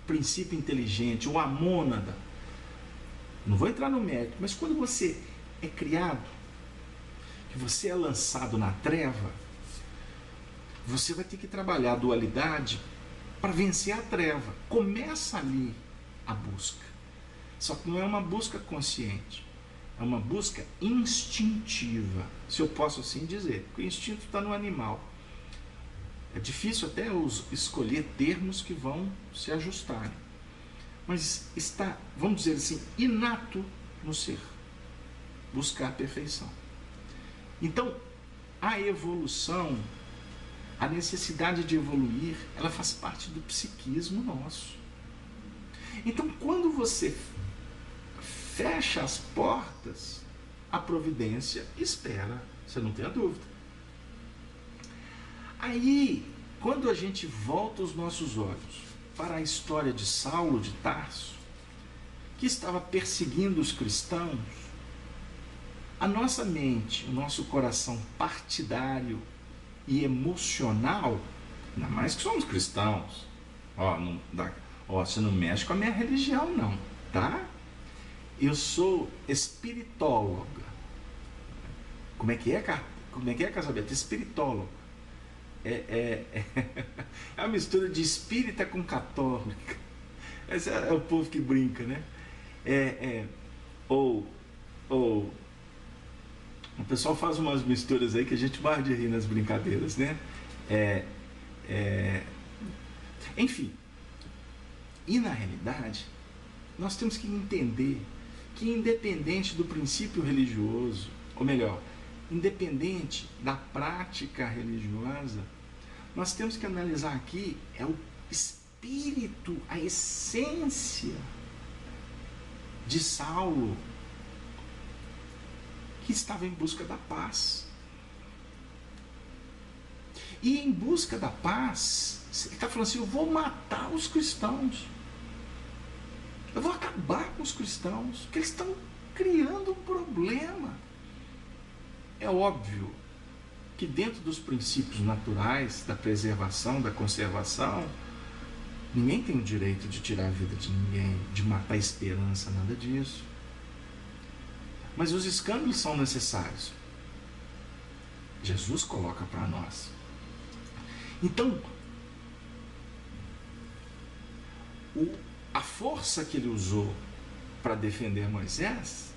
princípio inteligente, ou a mônada, não vou entrar no mérito, mas quando você é criado, que você é lançado na treva, você vai ter que trabalhar a dualidade para vencer a treva. Começa ali a busca. Só que não é uma busca consciente, é uma busca instintiva, se eu posso assim dizer, porque o instinto está no animal. É difícil até escolher termos que vão se ajustarem, mas está, vamos dizer assim, inato no ser, buscar a perfeição. Então, a evolução, a necessidade de evoluir, ela faz parte do psiquismo nosso. Então, quando você fecha as portas, a providência espera, você não tem a dúvida. Aí, quando a gente volta os nossos olhos para a história de Saulo de Tarso, que estava perseguindo os cristãos, a nossa mente, o nosso coração partidário e emocional, ainda mais que somos cristãos, você não mexe com a minha religião não, tá? Eu sou espiritóloga. Como é que é, Casabete? Espiritólogo. É a mistura de espírita com católica. Esse é o povo que brinca, né? O pessoal faz umas misturas aí que a gente morre de rir nas brincadeiras, né? Enfim. E na realidade, nós temos que entender que, independente do princípio religioso, ou melhor, independente da prática religiosa, nós temos que analisar aqui o espírito, a essência de Saulo, que estava em busca da paz. E em busca da paz, ele está falando assim, eu vou matar os cristãos. Eu vou acabar com os cristãos, porque eles estão criando um problema. É óbvio que dentro dos princípios naturais da preservação, da conservação, ninguém tem o direito de tirar a vida de ninguém, de matar a esperança, nada disso. Mas os escândalos são necessários. Jesus coloca para nós. Então, a força que ele usou para defender Moisés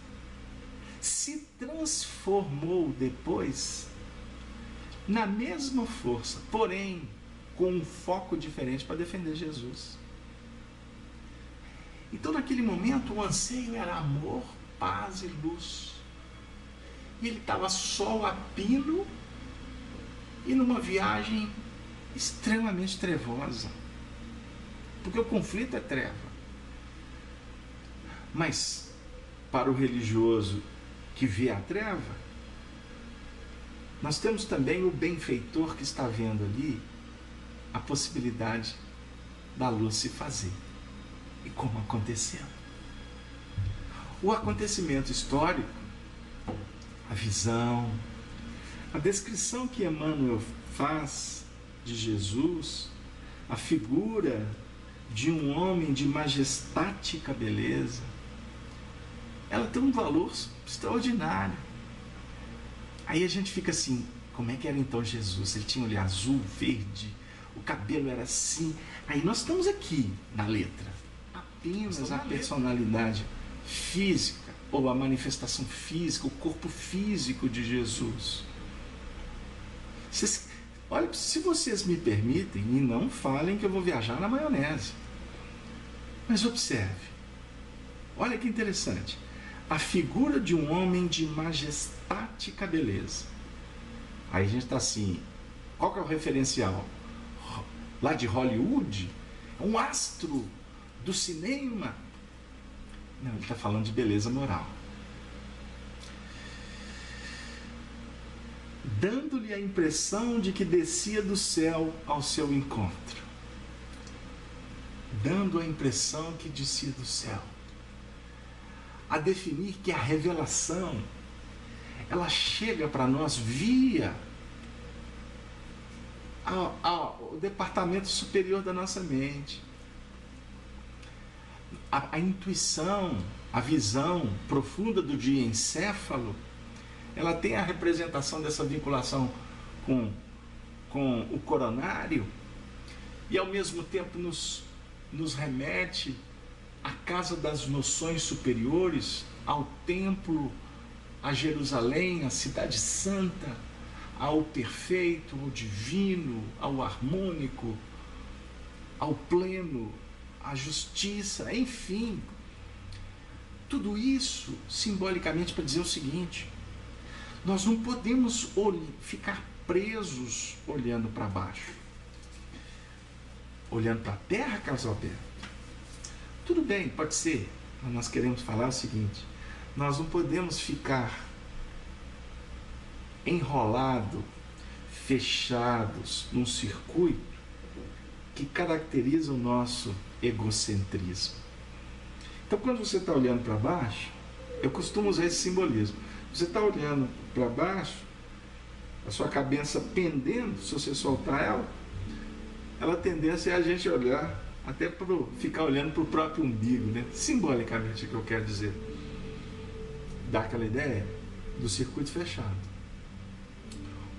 se transformou depois na mesma força, porém com um foco diferente para defender Jesus. Então, naquele momento, o anseio era amor, paz e luz. E ele estava só a pino e numa viagem extremamente trevosa, porque o conflito é treva. Mas para o religioso que vê a treva, nós temos também o benfeitor que está vendo ali a possibilidade da luz se fazer. E como aconteceu? O acontecimento histórico, a visão, a descrição que Emmanuel faz de Jesus, a figura de um homem de majestática beleza, ela tem um valor extraordinário. Aí a gente fica assim, como é que era então Jesus? Ele tinha olho azul, verde, o cabelo era assim. Aí nós estamos aqui na letra, apenas a personalidade física, ou a manifestação física, o corpo físico de Jesus. Olha, se vocês me permitem, e não falem que eu vou viajar na maionese, mas observe, olha que interessante, a figura de um homem de majestática beleza. Aí a gente está assim, qual que é o referencial? Lá de Hollywood? Um astro do cinema? Não, ele está falando de beleza moral. Dando-lhe a impressão de que descia do céu ao seu encontro. Dando a impressão que descia do céu. A definir que a revelação, ela chega para nós via o departamento superior da nossa mente. A intuição, a visão profunda do diencéfalo, ela tem a representação dessa vinculação com o coronário, e ao mesmo tempo nos remete à casa das noções superiores, ao templo, a Jerusalém, a cidade santa, ao perfeito, ao divino, ao harmônico, ao pleno, à justiça, enfim. Tudo isso simbolicamente para dizer o seguinte: nós não podemos ficar presos olhando para baixo, olhando para a terra, Carlos Alberto. Tudo bem, pode ser, mas nós queremos falar o seguinte: nós não podemos ficar enrolados, fechados num circuito que caracteriza o nosso egocentrismo. Então, quando você está olhando para baixo, eu costumo usar esse simbolismo. Você está olhando para baixo, a sua cabeça pendendo, se você soltar ela, a tendência é a gente olhar, até para ficar olhando para o próprio umbigo, né? Simbolicamente, é o que eu quero dizer. Dá aquela ideia do circuito fechado.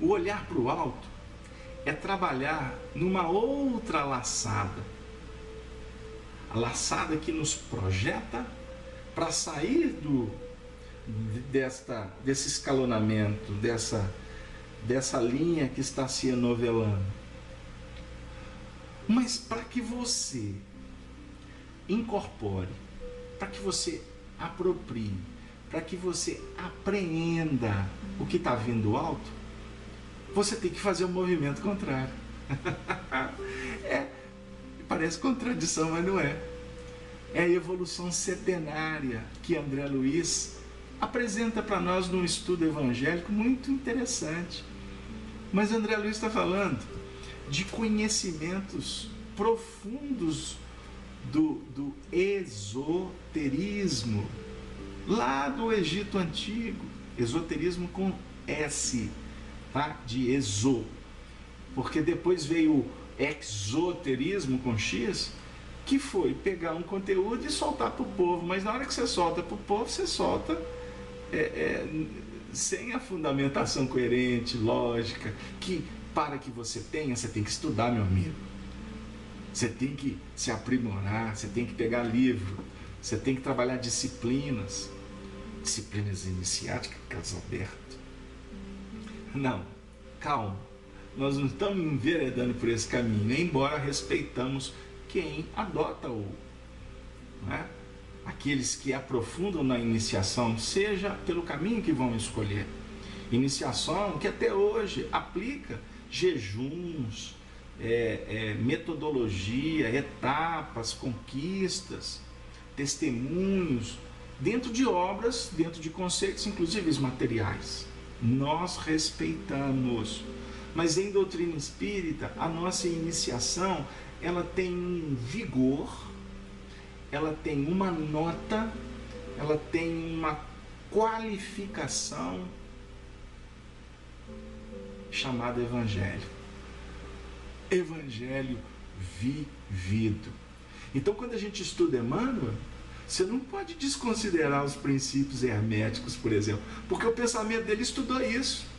O olhar para o alto é trabalhar numa outra laçada. A laçada que nos projeta para sair desse escalonamento, dessa linha que está se enovelando. Mas para que você incorpore, para que você aproprie, para que você apreenda o que está vindo do alto, você tem que fazer um movimento contrário. Parece contradição, mas não é. É a evolução setenária que André Luiz apresenta para nós num estudo evangélico muito interessante. Mas André Luiz está falando de conhecimentos profundos do esoterismo, lá do Egito Antigo. Esoterismo com S, tá? De exo. Porque depois veio o exoterismo com X, que foi pegar um conteúdo e soltar para o povo. Mas na hora que você solta para o povo, você solta sem a fundamentação coerente, lógica, que para que você tenha, você tem que estudar, meu amigo. Você tem que se aprimorar, você tem que pegar livro, você tem que trabalhar disciplinas iniciáticas, Carlos Alberto. Não, calma. Nós não estamos enveredando por esse caminho, embora respeitamos quem adota né? Aqueles que aprofundam na iniciação, seja pelo caminho que vão escolher. Iniciação que até hoje aplica jejuns, metodologia, etapas, conquistas, testemunhos, dentro de obras, dentro de conceitos, inclusive materiais. Nós respeitamos. Mas em doutrina espírita, a nossa iniciação, ela tem um vigor, ela tem uma nota, ela tem uma qualificação chamada Evangelho. Evangelho vivido. Então, quando a gente estuda Emmanuel, você não pode desconsiderar os princípios herméticos, por exemplo, porque o pensamento dele estudou isso.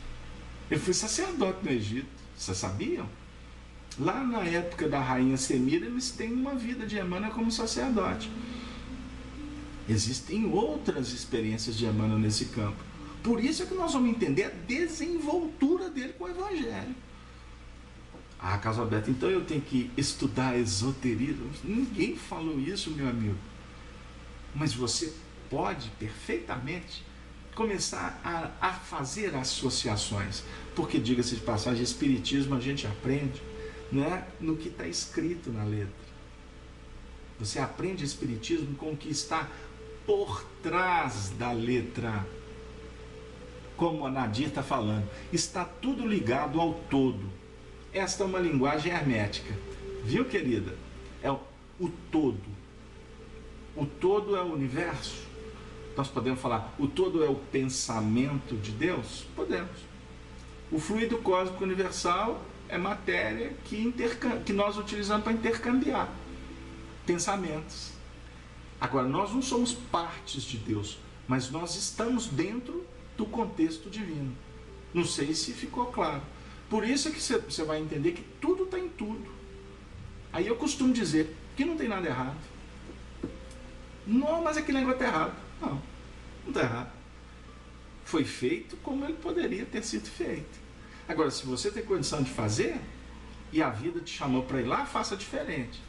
Ele foi sacerdote no Egito, vocês sabiam? Lá na época da rainha Semíramis tem uma vida de Emmanuel como sacerdote. Existem outras experiências de Emmanuel nesse campo. Por isso é que nós vamos entender a desenvoltura dele com o Evangelho. Ah, Carlos Alberto, então eu tenho que estudar esoterismo? Ninguém falou isso, meu amigo. Mas você pode perfeitamente começar a fazer associações. Porque, diga-se de passagem, espiritismo a gente aprende, né, no que está escrito na letra. Você aprende espiritismo com o que está por trás da letra. Como a Nadir está falando, está tudo ligado ao todo. Esta é uma linguagem hermética. Viu, querida? É o todo. O todo é o universo. Nós podemos falar, o todo é o pensamento de Deus? Podemos. O fluido cósmico universal é matéria que nós utilizamos para intercambiar pensamentos. Agora, nós não somos partes de Deus, mas nós estamos dentro do contexto divino. Não sei se ficou claro. Por isso é que você vai entender que tudo está em tudo. Aí eu costumo dizer que não tem nada errado. Não, mas aquele negócio está errado. Não, não está errado. Foi feito como ele poderia ter sido feito. Agora, se você tem condição de fazer, e a vida te chamou para ir lá, faça diferente.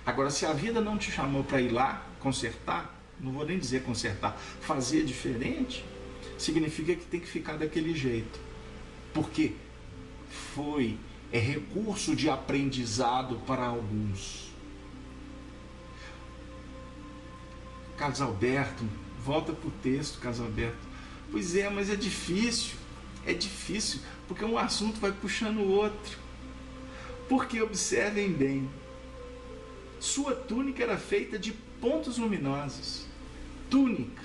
Agora, se a vida não te chamou para ir lá consertar, não vou nem dizer consertar, fazer diferente, significa que tem que ficar daquele jeito. Porque é recurso de aprendizado para alguns. Carlos Alberto, volta para o texto, Carlos Alberto. Pois é, mas é difícil, porque um assunto vai puxando o outro. Porque observem bem, sua túnica era feita de pontos luminosos. Túnica,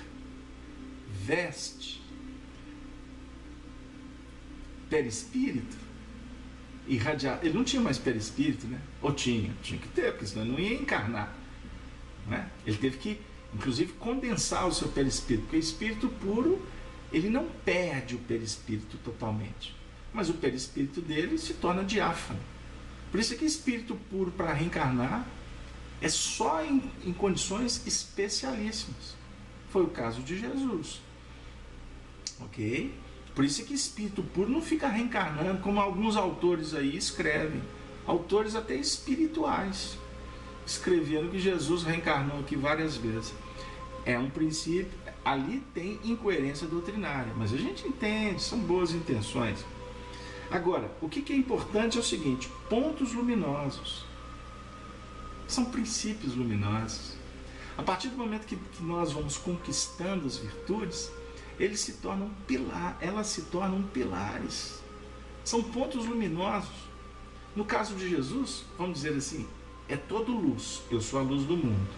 veste, perispírito, irradiado. Ele não tinha mais perispírito, né? Ou tinha que ter, porque senão ele não ia encarnar, né? Ele teve que, inclusive, condensar o seu perispírito, porque o espírito puro, ele não perde o perispírito totalmente, mas o perispírito dele se torna diáfano. Por isso é que espírito puro para reencarnar é só em condições especialíssimas. Foi o caso de Jesus. Ok? Por isso é que espírito puro não fica reencarnando, como alguns autores aí escrevem. Autores até espirituais escreveram que Jesus reencarnou aqui várias vezes. É um princípio, ali tem incoerência doutrinária, mas a gente entende, são boas intenções. Agora, o que é importante é o seguinte: pontos luminosos são princípios luminosos. A partir do momento que nós vamos conquistando as virtudes, elas se tornam pilares. São pontos luminosos. No caso de Jesus, vamos dizer assim, é todo luz. Eu sou a luz do mundo.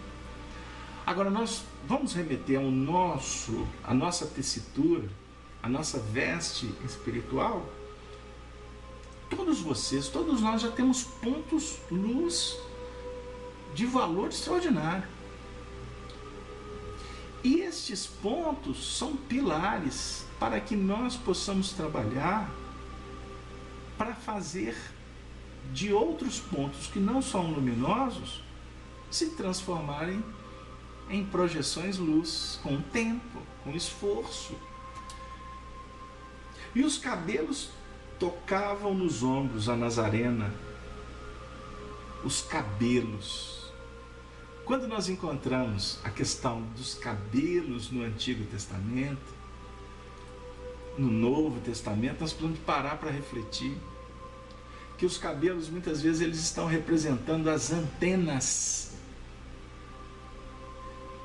Agora nós vamos remeter a nossa tessitura, a nossa veste espiritual. Todos nós já temos pontos luz de valor extraordinário. E estes pontos são pilares para que nós possamos trabalhar para fazer de outros pontos que não são luminosos se transformarem em projeções luz, com tempo, com esforço. E os cabelos tocavam nos ombros a Nazarena. Os cabelos. Quando nós encontramos a questão dos cabelos no Antigo Testamento, no Novo Testamento, nós precisamos parar para refletir que os cabelos, muitas vezes, eles estão representando as antenas,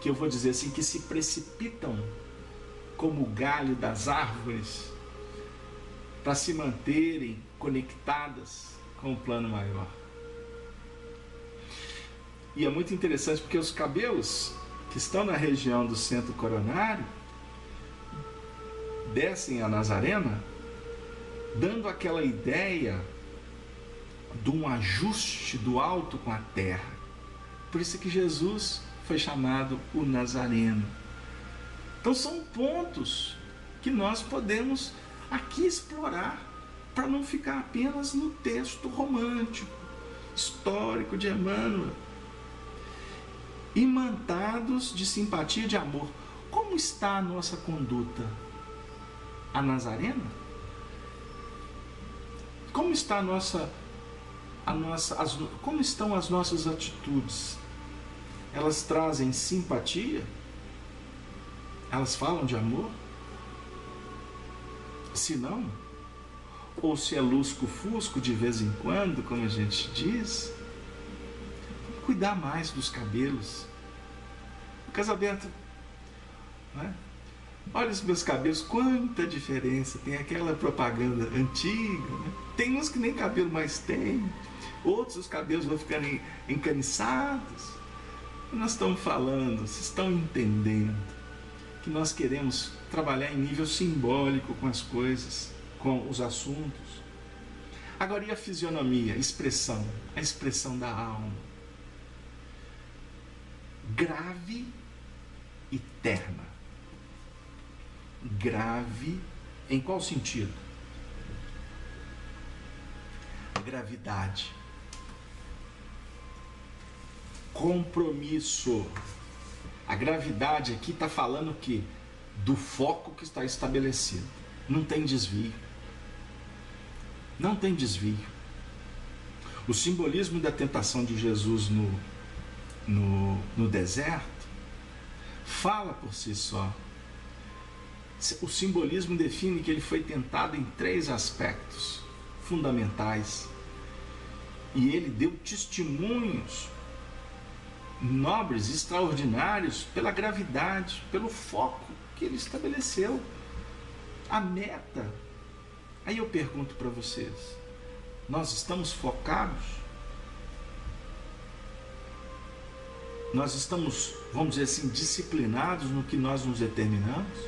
que eu vou dizer assim, que se precipitam como o galho das árvores para se manterem conectadas com o plano maior. E é muito interessante porque os cabelos que estão na região do centro coronário descem a Nazarena, dando aquela ideia de um ajuste do alto com a terra. Por isso que Jesus foi chamado o Nazareno. Então são pontos que nós podemos aqui explorar para não ficar apenas no texto romântico, histórico de Emmanuel. Imantados de simpatia e de amor. Como está a nossa conduta? A Nazarena? Como está como estão as nossas atitudes? Elas trazem simpatia? Elas falam de amor? Se não, ou se é lusco-fusco de vez em quando, como a gente diz, cuidar mais dos cabelos. Carlos Alberto, né? Olha os meus cabelos, quanta diferença. Tem aquela propaganda antiga, né? Tem uns que nem cabelo mais tem, outros os cabelos vão ficando encaniçados. Nós estamos falando, vocês estão entendendo que nós queremos trabalhar em nível simbólico com as coisas, com os assuntos. Agora, e a fisionomia, a expressão da alma? Grave e terna. Grave em qual sentido? A gravidade. compromisso. A gravidade aqui está falando que do foco que está estabelecido. Não tem desvio. Não tem desvio. O simbolismo da tentação de Jesus no deserto fala por si só. O simbolismo define que ele foi tentado em 3 aspectos fundamentais. E ele deu testemunhos nobres, extraordinários, pela gravidade, pelo foco que ele estabeleceu. A meta. Aí eu pergunto para vocês, nós estamos focados? Nós estamos, vamos dizer assim, disciplinados no que nós nos determinamos?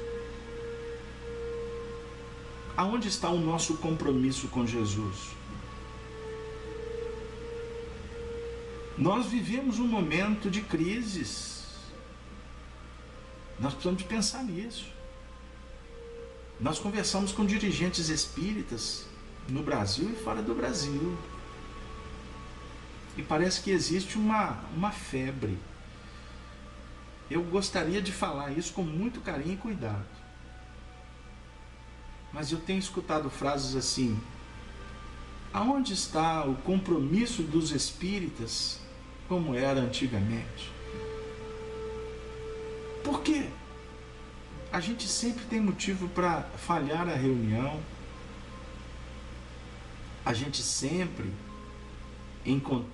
Aonde está o nosso compromisso com Jesus? Nós vivemos um momento de crises. Nós precisamos de pensar nisso. Nós conversamos com dirigentes espíritas no Brasil e fora do Brasil. E parece que existe uma febre. Eu gostaria de falar isso com muito carinho e cuidado. Mas eu tenho escutado frases assim: aonde está o compromisso dos espíritas como era antigamente? Por quê? A gente sempre tem motivo para falhar a reunião. A gente sempre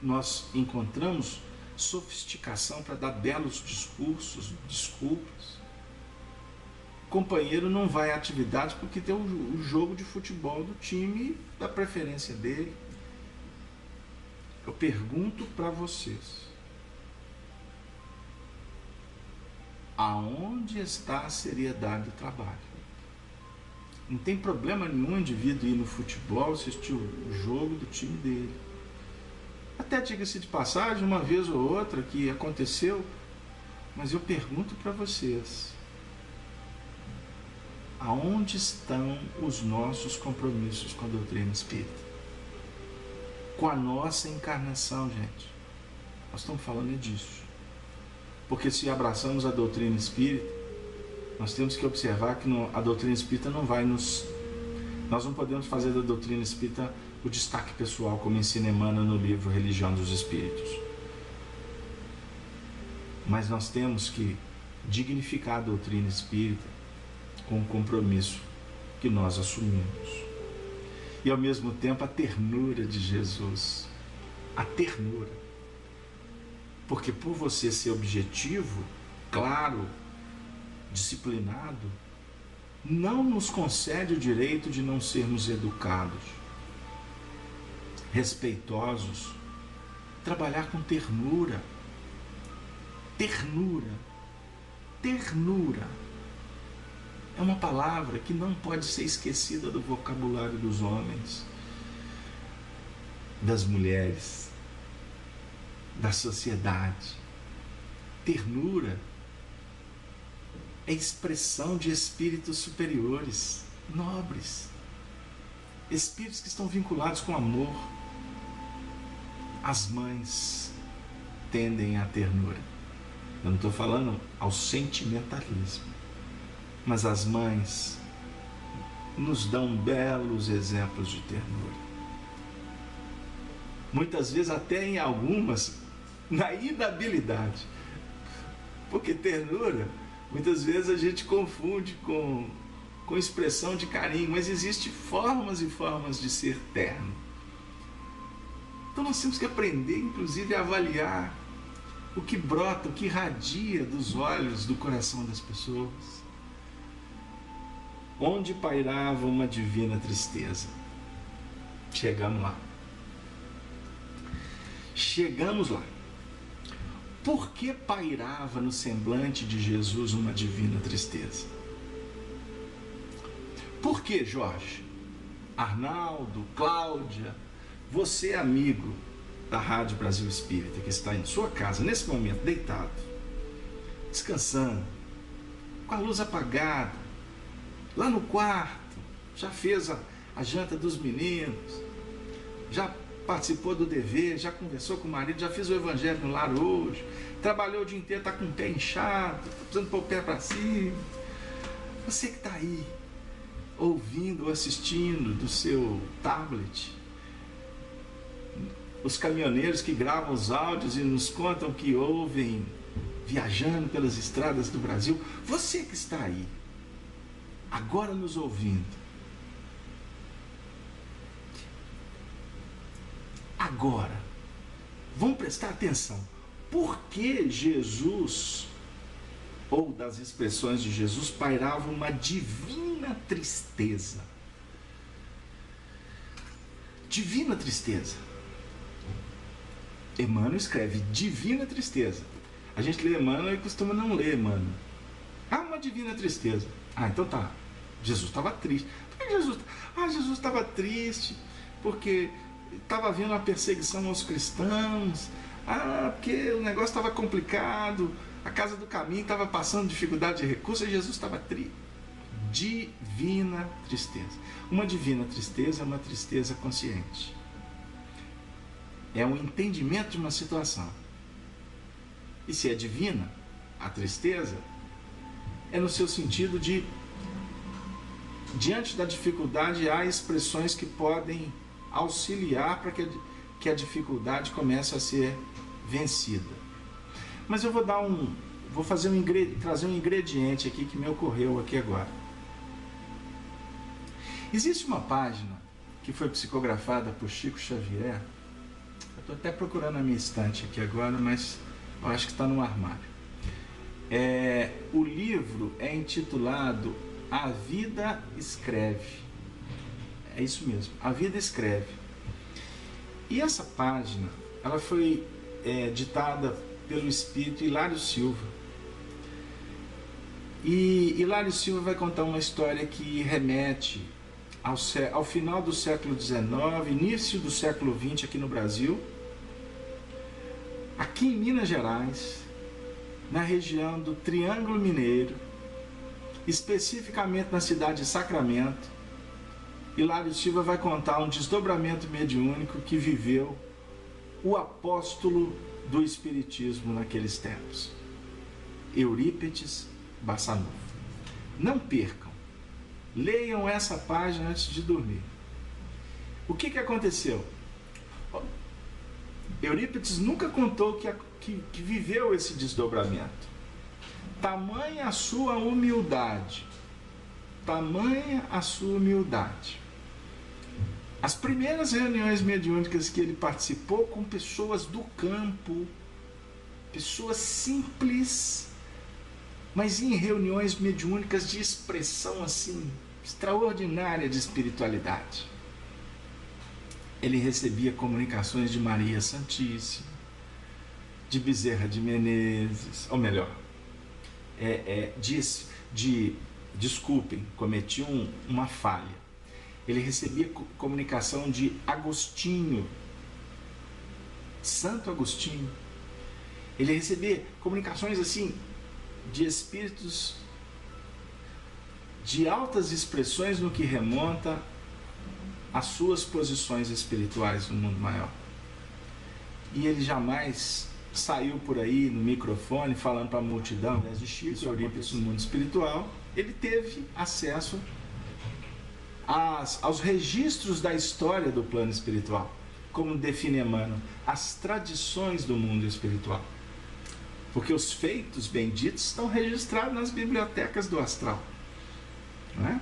nós encontramos sofisticação para dar belos discursos, desculpas. O companheiro não vai à atividade porque tem o jogo de futebol do time da preferência dele. Eu pergunto para vocês: aonde está a seriedade do trabalho? Não tem problema nenhum o indivíduo ir no futebol, assistir o jogo do time dele. Até diga-se de passagem, uma vez ou outra que aconteceu, mas eu pergunto para vocês: aonde estão os nossos compromissos com a doutrina espírita? Com a nossa encarnação, gente. Nós estamos falando disso. Porque se abraçamos a doutrina espírita, nós temos que observar que a doutrina espírita não vai nos... Nós não podemos fazer da doutrina espírita o destaque pessoal, como ensina Emmanuel no livro Religião dos Espíritos. Mas nós temos que dignificar a doutrina espírita com o compromisso que nós assumimos. E ao mesmo tempo a ternura de Jesus. A ternura. Porque por você ser objetivo, claro, disciplinado, não nos concede o direito de não sermos educados, respeitosos, trabalhar com ternura. Ternura. Ternura é uma palavra que não pode ser esquecida do vocabulário dos homens, das mulheres, da sociedade. Ternura é expressão de espíritos superiores, nobres, espíritos que estão vinculados com amor. As mães tendem à ternura. Eu não estou falando ao sentimentalismo, mas as mães nos dão belos exemplos de ternura. Muitas vezes até em algumas, na inabilidade. Porque ternura, muitas vezes a gente confunde com expressão de carinho, mas existem formas e formas de ser terno. Então nós temos que aprender, inclusive, a avaliar o que brota, o que irradia dos olhos, do coração das pessoas. Onde pairava uma divina tristeza. Chegamos lá. Chegamos lá. Por que pairava no semblante de Jesus uma divina tristeza? Por que, Jorge? Arnaldo, Cláudia, você, amigo da Rádio Brasil Espírita, que está em sua casa, nesse momento, deitado, descansando, com a luz apagada, lá no quarto, já fez a janta dos meninos, já participou do dever, já conversou com o marido, já fez o evangelho no lar hoje, trabalhou o dia inteiro, está com o pé inchado, está precisando pôr o pé para cima. Você que está aí, ouvindo ou assistindo do seu tablet, os caminhoneiros que gravam os áudios e nos contam que ouvem viajando pelas estradas do Brasil, você que está aí, agora nos ouvindo, agora, vamos prestar atenção. Por que Jesus, ou das expressões de Jesus, pairava uma divina tristeza? Divina tristeza. Emmanuel escreve divina tristeza. A gente lê Emmanuel e costuma não ler Emmanuel. Uma divina tristeza. Então tá. Jesus estava triste. Por que Jesus estava triste porque estava havendo uma perseguição aos cristãos. Porque o negócio estava complicado. A Casa do Caminho estava passando dificuldade de recursos e Jesus estava triste. Divina tristeza. Uma divina tristeza é uma tristeza consciente. É um entendimento de uma situação. E se é divina, a tristeza é no seu sentido de, diante da dificuldade, há expressões que podem auxiliar para que a dificuldade comece a ser vencida. Mas eu vou trazer um ingrediente aqui que me ocorreu aqui agora. Existe uma página que foi psicografada por Chico Xavier. Eu estou até procurando a minha estante aqui agora, mas eu acho que está no armário. O livro é intitulado A Vida Escreve. É isso mesmo, A Vida Escreve. E essa página, ela foi ditada pelo espírito Hilário Silva. E Hilário Silva vai contar uma história que remete ao final do século XIX, início do século XX aqui no Brasil, aqui em Minas Gerais, na região do Triângulo Mineiro, especificamente na cidade de Sacramento. Hilário Silva vai contar um desdobramento mediúnico que viveu o apóstolo do Espiritismo naqueles tempos, Eurípides Barçanufo. Não percam. Leiam essa página antes de dormir. O que aconteceu? Eurípides nunca contou que viveu esse desdobramento. Tamanha a sua humildade. Tamanha a sua humildade. As primeiras reuniões mediúnicas que ele participou com pessoas do campo, pessoas simples, mas em reuniões mediúnicas de expressão assim, extraordinária de espiritualidade. Ele recebia comunicações de Maria Santíssima, de Bezerra de Menezes, ou melhor, desculpem, cometi uma falha. Ele recebia comunicação de Agostinho, Santo Agostinho. Ele recebia comunicações assim, de espíritos de altas expressões no que remonta às suas posições espirituais no mundo maior. E ele jamais saiu por aí no microfone falando para a multidão, de Chico Eurípides no mundo espiritual. Ele teve acesso aos registros da história do plano espiritual, como define Emmanuel, as tradições do mundo espiritual. Porque os feitos benditos estão registrados nas bibliotecas do astral. Não é?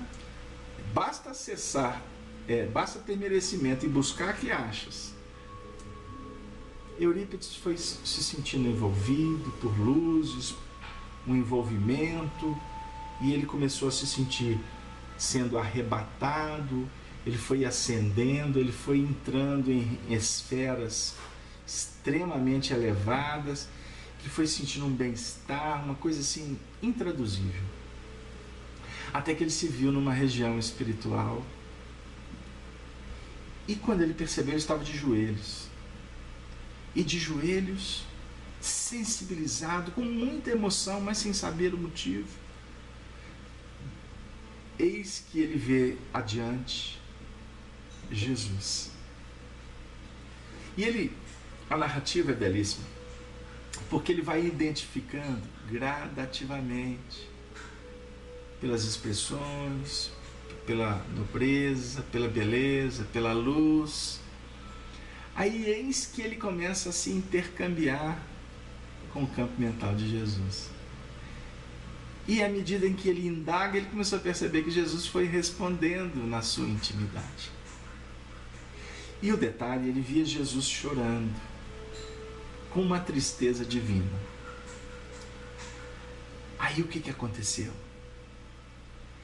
Basta acessar, basta ter merecimento e buscar que achas. Eurípides foi se sentindo envolvido por luzes, um envolvimento, e ele começou a se sentir sendo arrebatado, ele foi ascendendo, ele foi entrando em esferas extremamente elevadas, ele foi sentindo um bem-estar, uma coisa assim intraduzível. Até que ele se viu numa região espiritual, e quando ele percebeu, ele estava de joelhos. E de joelhos, sensibilizado, com muita emoção, mas sem saber o motivo. Eis que ele vê adiante Jesus. E a narrativa é belíssima, porque ele vai identificando gradativamente, pelas expressões, pela nobreza, pela beleza, pela luz. Aí eis que ele começa a se intercambiar com o campo mental de Jesus. E à medida em que ele indaga, ele começou a perceber que Jesus foi respondendo na sua intimidade. E o detalhe, ele via Jesus chorando, com uma tristeza divina. Aí o que aconteceu?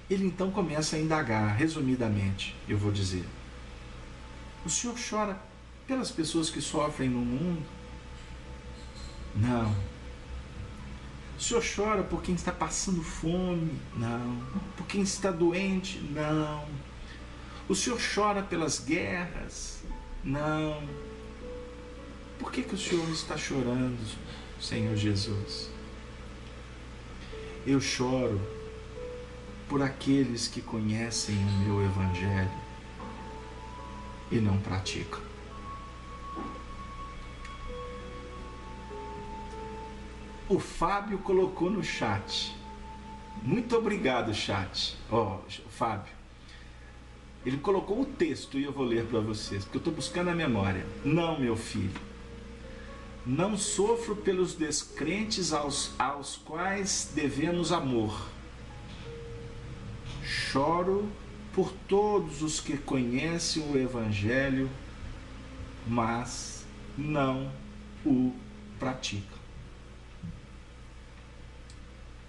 Ele então começa a indagar, resumidamente, eu vou dizer. O Senhor chora pelas pessoas que sofrem no mundo? Não. O Senhor chora por quem está passando fome? Não. Por quem está doente? Não. O Senhor chora pelas guerras? Não. Por que o Senhor está chorando, Senhor Jesus? Eu choro por aqueles que conhecem o meu Evangelho e não praticam. O Fábio colocou no chat. Muito obrigado, chat. Fábio. Ele colocou o texto e eu vou ler para vocês, porque eu estou buscando a memória. Não, meu filho. Não sofro pelos descrentes aos quais devemos amor. Choro por todos os que conhecem o Evangelho, mas não o praticam.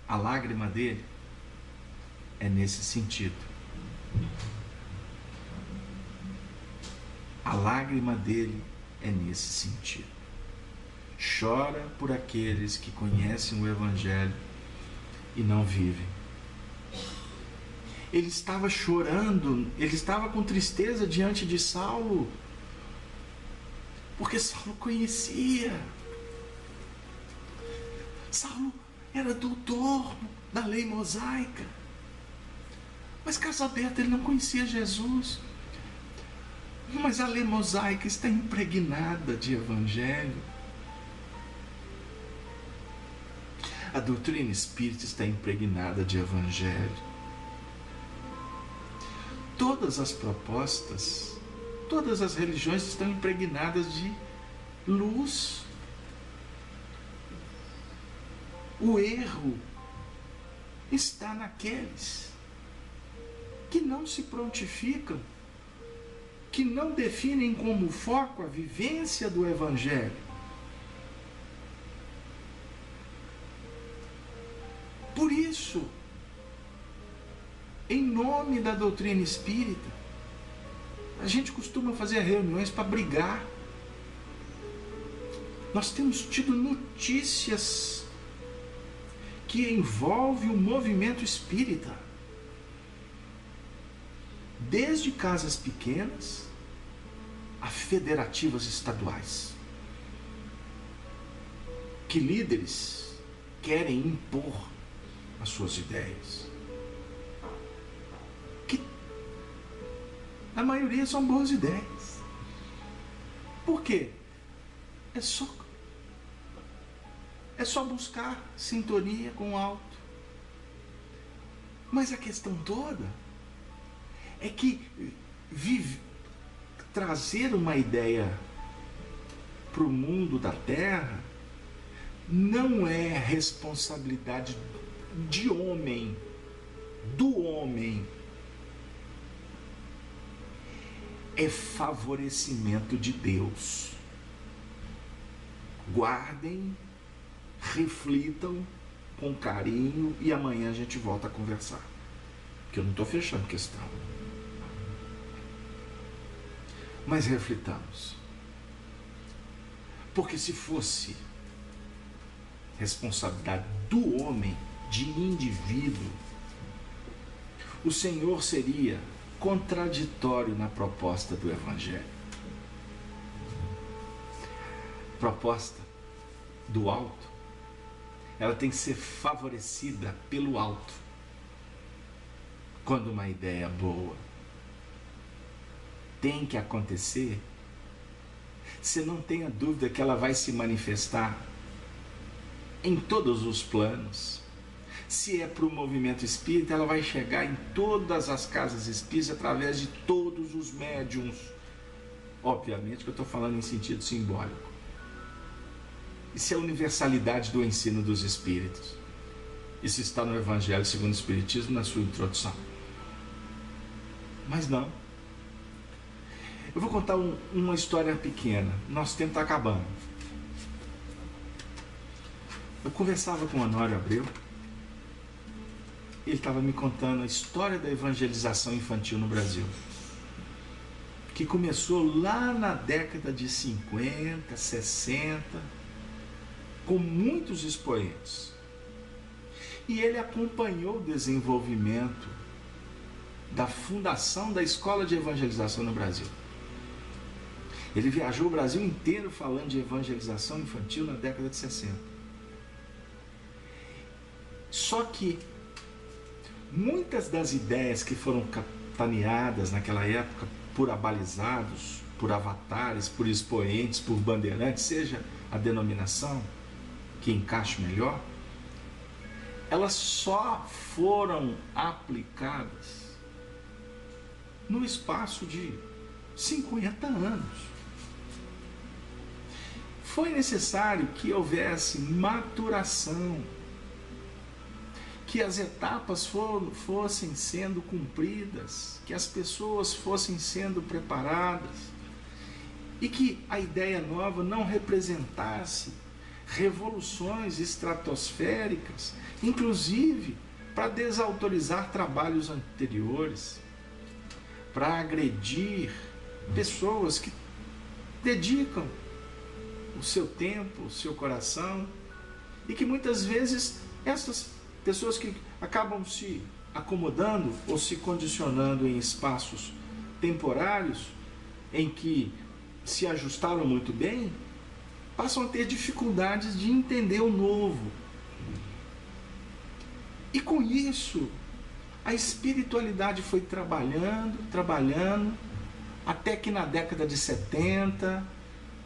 A lágrima dele é nesse sentido. A lágrima dele é nesse sentido. Chora por aqueles que conhecem o Evangelho e não vivem. Ele estava chorando, ele estava com tristeza diante de Saulo, porque Saulo conhecia. Saulo era doutor da lei mosaica, mas caso aberto ele não conhecia Jesus. Mas a lei mosaica está impregnada de Evangelho. A doutrina espírita está impregnada de Evangelho. Todas as propostas, todas as religiões estão impregnadas de luz. O erro está naqueles que não se prontificam, que não definem como foco a vivência do Evangelho. Por isso, em nome da doutrina espírita, a gente costuma fazer reuniões para brigar. Nós temos tido notícias que envolvem o movimento espírita, desde casas pequenas a federativas estaduais, que líderes querem impor as suas ideias, que a maioria são boas ideias. Por quê? É só buscar sintonia com o alto. Mas a questão toda é que trazer uma ideia para o mundo da Terra não é responsabilidade de homem, do homem. É favorecimento de Deus. Guardem, reflitam com carinho e amanhã a gente volta a conversar, porque eu não estou fechando questão. Mas reflitamos, porque se fosse responsabilidade do homem, de indivíduo, o Senhor seria contraditório na proposta do Evangelho. Proposta do alto, ela tem que ser favorecida pelo alto. Quando uma ideia boa tem que acontecer, você não tenha dúvida que ela vai se manifestar em todos os planos. Se é para o movimento espírita, ela vai chegar em todas as casas espíritas através de todos os médiuns. Obviamente que eu estou falando em sentido simbólico. Isso é a universalidade do ensino dos espíritos. Isso está no Evangelho segundo o Espiritismo, na sua introdução. Mas não. Eu vou contar uma história pequena. Nosso tempo está acabando. Eu conversava com o Honório Abreu. Ele estava me contando a história da evangelização infantil no Brasil, que começou lá na década de 50, 60, com muitos expoentes. E ele acompanhou o desenvolvimento da fundação da Escola de Evangelização no Brasil. Ele viajou o Brasil inteiro falando de evangelização infantil na década de 60. Só que muitas das ideias que foram capitaneadas naquela época por abalizados, por avatares, por expoentes, por bandeirantes, seja a denominação que encaixe melhor, elas só foram aplicadas no espaço de 50 anos. Foi necessário que houvesse maturação, que as etapas fossem sendo cumpridas, que as pessoas fossem sendo preparadas e que a ideia nova não representasse revoluções estratosféricas, inclusive para desautorizar trabalhos anteriores, para agredir pessoas que dedicam o seu tempo, o seu coração, e que muitas vezes essas pessoas que acabam se acomodando ou se condicionando em espaços temporários em que se ajustaram muito bem, passam a ter dificuldades de entender o novo. E com isso, a espiritualidade foi trabalhando, até que na década de 70,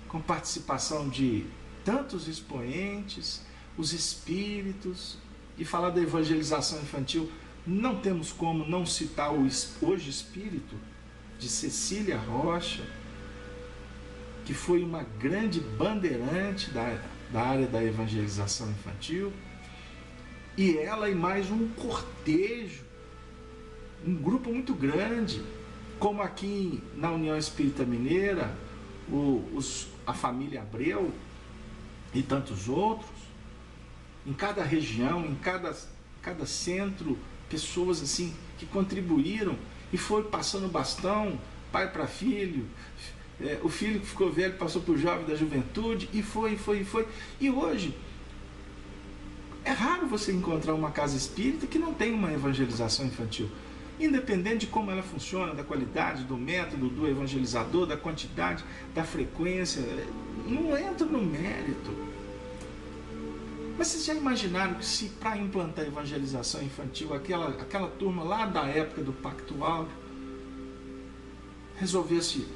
com participação de tantos expoentes, os espíritos, e falar da evangelização infantil, não temos como não citar o Hoje Espírito, de Cecília Rocha, que foi uma grande bandeirante da área da evangelização infantil, e ela e mais um cortejo, um grupo muito grande, como aqui na União Espírita Mineira, a família Abreu e tantos outros, em cada região, em cada centro, pessoas assim que contribuíram e foi passando bastão, pai para filho, o filho que ficou velho passou por jovem da juventude, e foi. E hoje, é raro você encontrar uma casa espírita que não tem uma evangelização infantil. Independente de como ela funciona, da qualidade, do método, do evangelizador, da quantidade, da frequência, não entra no mérito. Mas vocês já imaginaram que se para implantar a evangelização infantil, aquela turma lá da época do Pacto Áureo resolvesse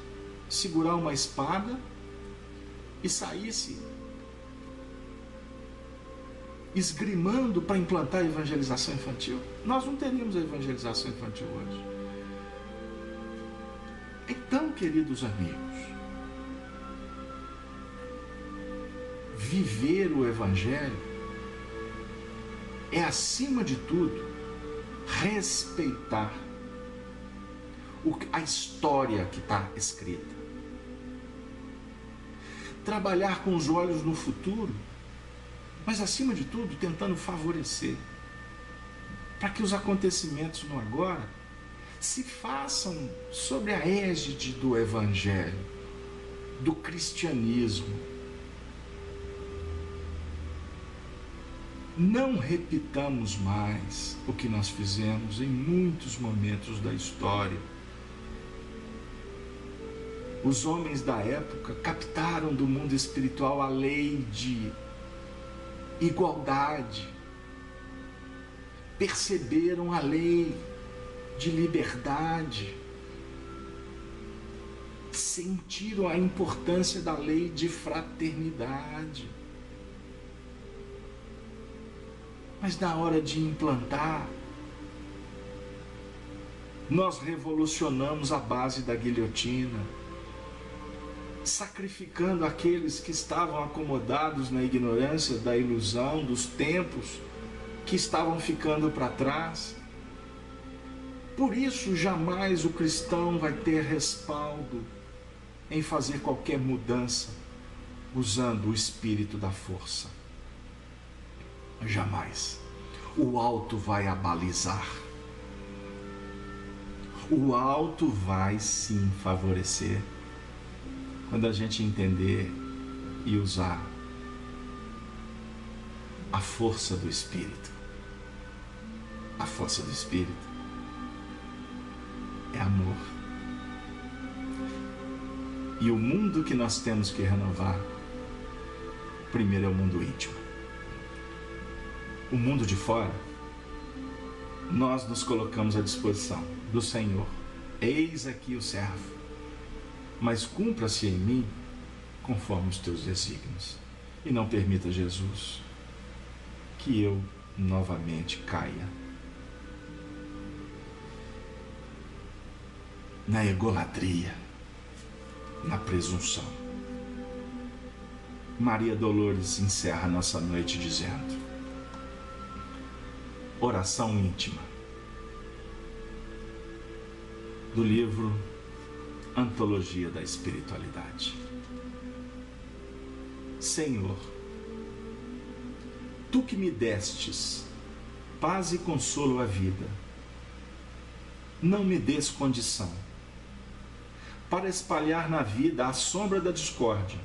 segurar uma espada e saísse esgrimando para implantar a evangelização infantil? Nós não teríamos a evangelização infantil hoje. Então, queridos amigos, viver o Evangelho é, acima de tudo, respeitar a história que está escrita. Trabalhar com os olhos no futuro, mas, acima de tudo, tentando favorecer, para que os acontecimentos no agora se façam sobre a égide do Evangelho, do cristianismo. Não repitamos mais o que nós fizemos em muitos momentos da história. Os homens da época captaram do mundo espiritual a lei de igualdade, perceberam a lei de liberdade, sentiram a importância da lei de fraternidade. Mas na hora de implantar, nós revolucionamos a base da guilhotina, sacrificando aqueles que estavam acomodados na ignorância, da ilusão, dos tempos que estavam ficando para trás. Por isso, jamais o cristão vai ter respaldo em fazer qualquer mudança usando o espírito da força. Jamais. O alto vai abalizar. O alto vai sim favorecer quando a gente entender e usar a força do Espírito. A força do Espírito é amor. E o mundo que nós temos que renovar, primeiro é o mundo íntimo. O mundo de fora, nós nos colocamos à disposição do Senhor. Eis aqui o servo, mas cumpra-se em mim conforme os teus desígnios. E não permita, Jesus, que eu novamente caia na egolatria, na presunção. Maria Dolores encerra nossa noite dizendo: oração íntima, do livro Antologia da Espiritualidade. Senhor, tu que me destes paz e consolo à vida, não me des condição para espalhar na vida a sombra da discórdia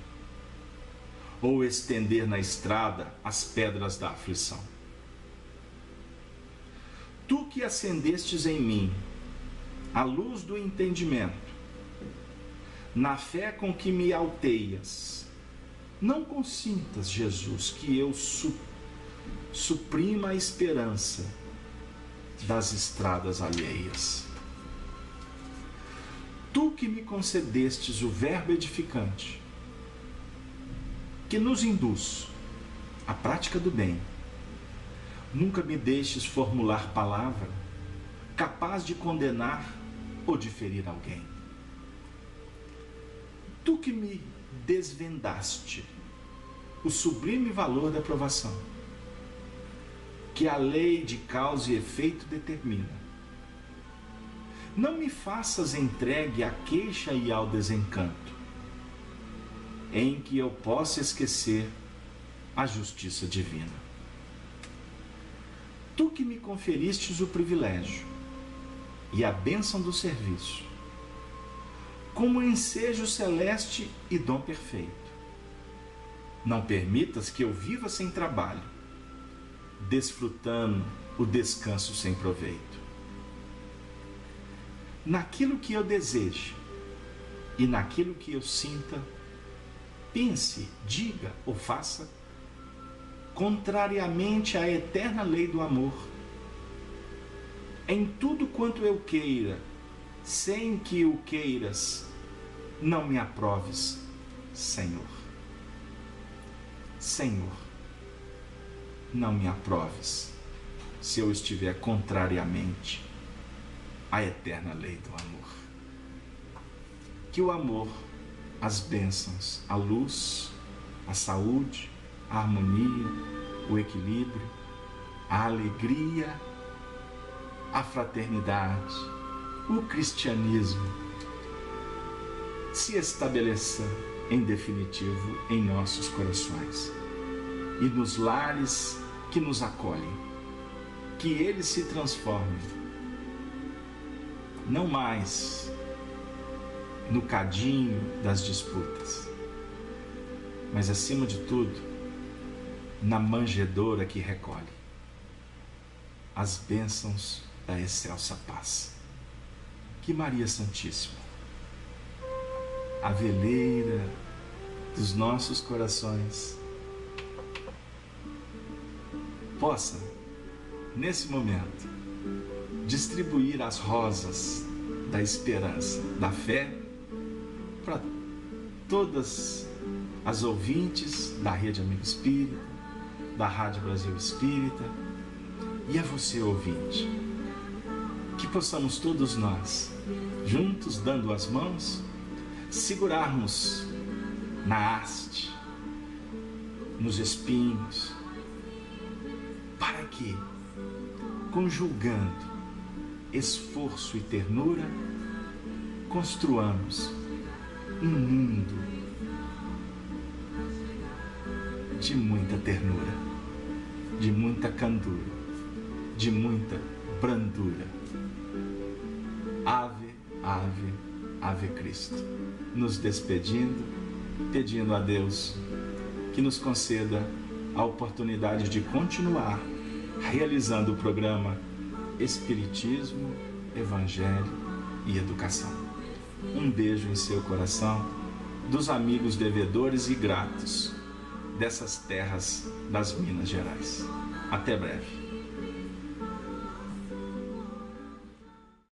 ou estender na estrada as pedras da aflição. Tu que acendestes em mim a luz do entendimento, na fé com que me alteias, não consintas, Jesus, que eu suprima a esperança das estradas alheias. Tu que me concedestes o verbo edificante, que nos induz à prática do bem, nunca me deixes formular palavra capaz de condenar ou de ferir alguém. Tu que me desvendaste o sublime valor da provação, que a lei de causa e efeito determina, não me faças entregue à queixa e ao desencanto, em que eu possa esquecer a justiça divina. Tu que me conferistes o privilégio e a bênção do serviço, como ensejo celeste e dom perfeito, não permitas que eu viva sem trabalho, desfrutando o descanso sem proveito. Naquilo que eu deseje e naquilo que eu sinta, pense, diga ou faça contrariamente à eterna lei do amor. Em tudo quanto eu queira, sem que o queiras, não me aproves, Senhor. Senhor, não me aproves se eu estiver contrariamente à eterna lei do amor. Que o amor, as bênçãos, a luz, a saúde, a harmonia, o equilíbrio, a alegria, a fraternidade, o cristianismo se estabeleça em definitivo em nossos corações e nos lares que nos acolhem, que eles se transformem não mais no cadinho das disputas, mas acima de tudo na manjedoura que recolhe as bênçãos da excelsa paz. Que Maria Santíssima, a veleira dos nossos corações, possa, nesse momento, distribuir as rosas da esperança, da fé, para todas as ouvintes da Rede Amigo Espírita, da Rádio Brasil Espírita, e a você, ouvinte, que possamos todos nós, juntos, dando as mãos, segurarmos na haste, nos espinhos, para que, conjugando esforço e ternura, construamos um mundo de muita ternura, de muita candura, de muita brandura. Ave, ave, ave Cristo. Nos despedindo, pedindo a Deus que nos conceda a oportunidade de continuar realizando o programa Espiritismo, Evangelho e Educação. Um beijo em seu coração, dos amigos devedores e gratos dessas terras das Minas Gerais. Até breve.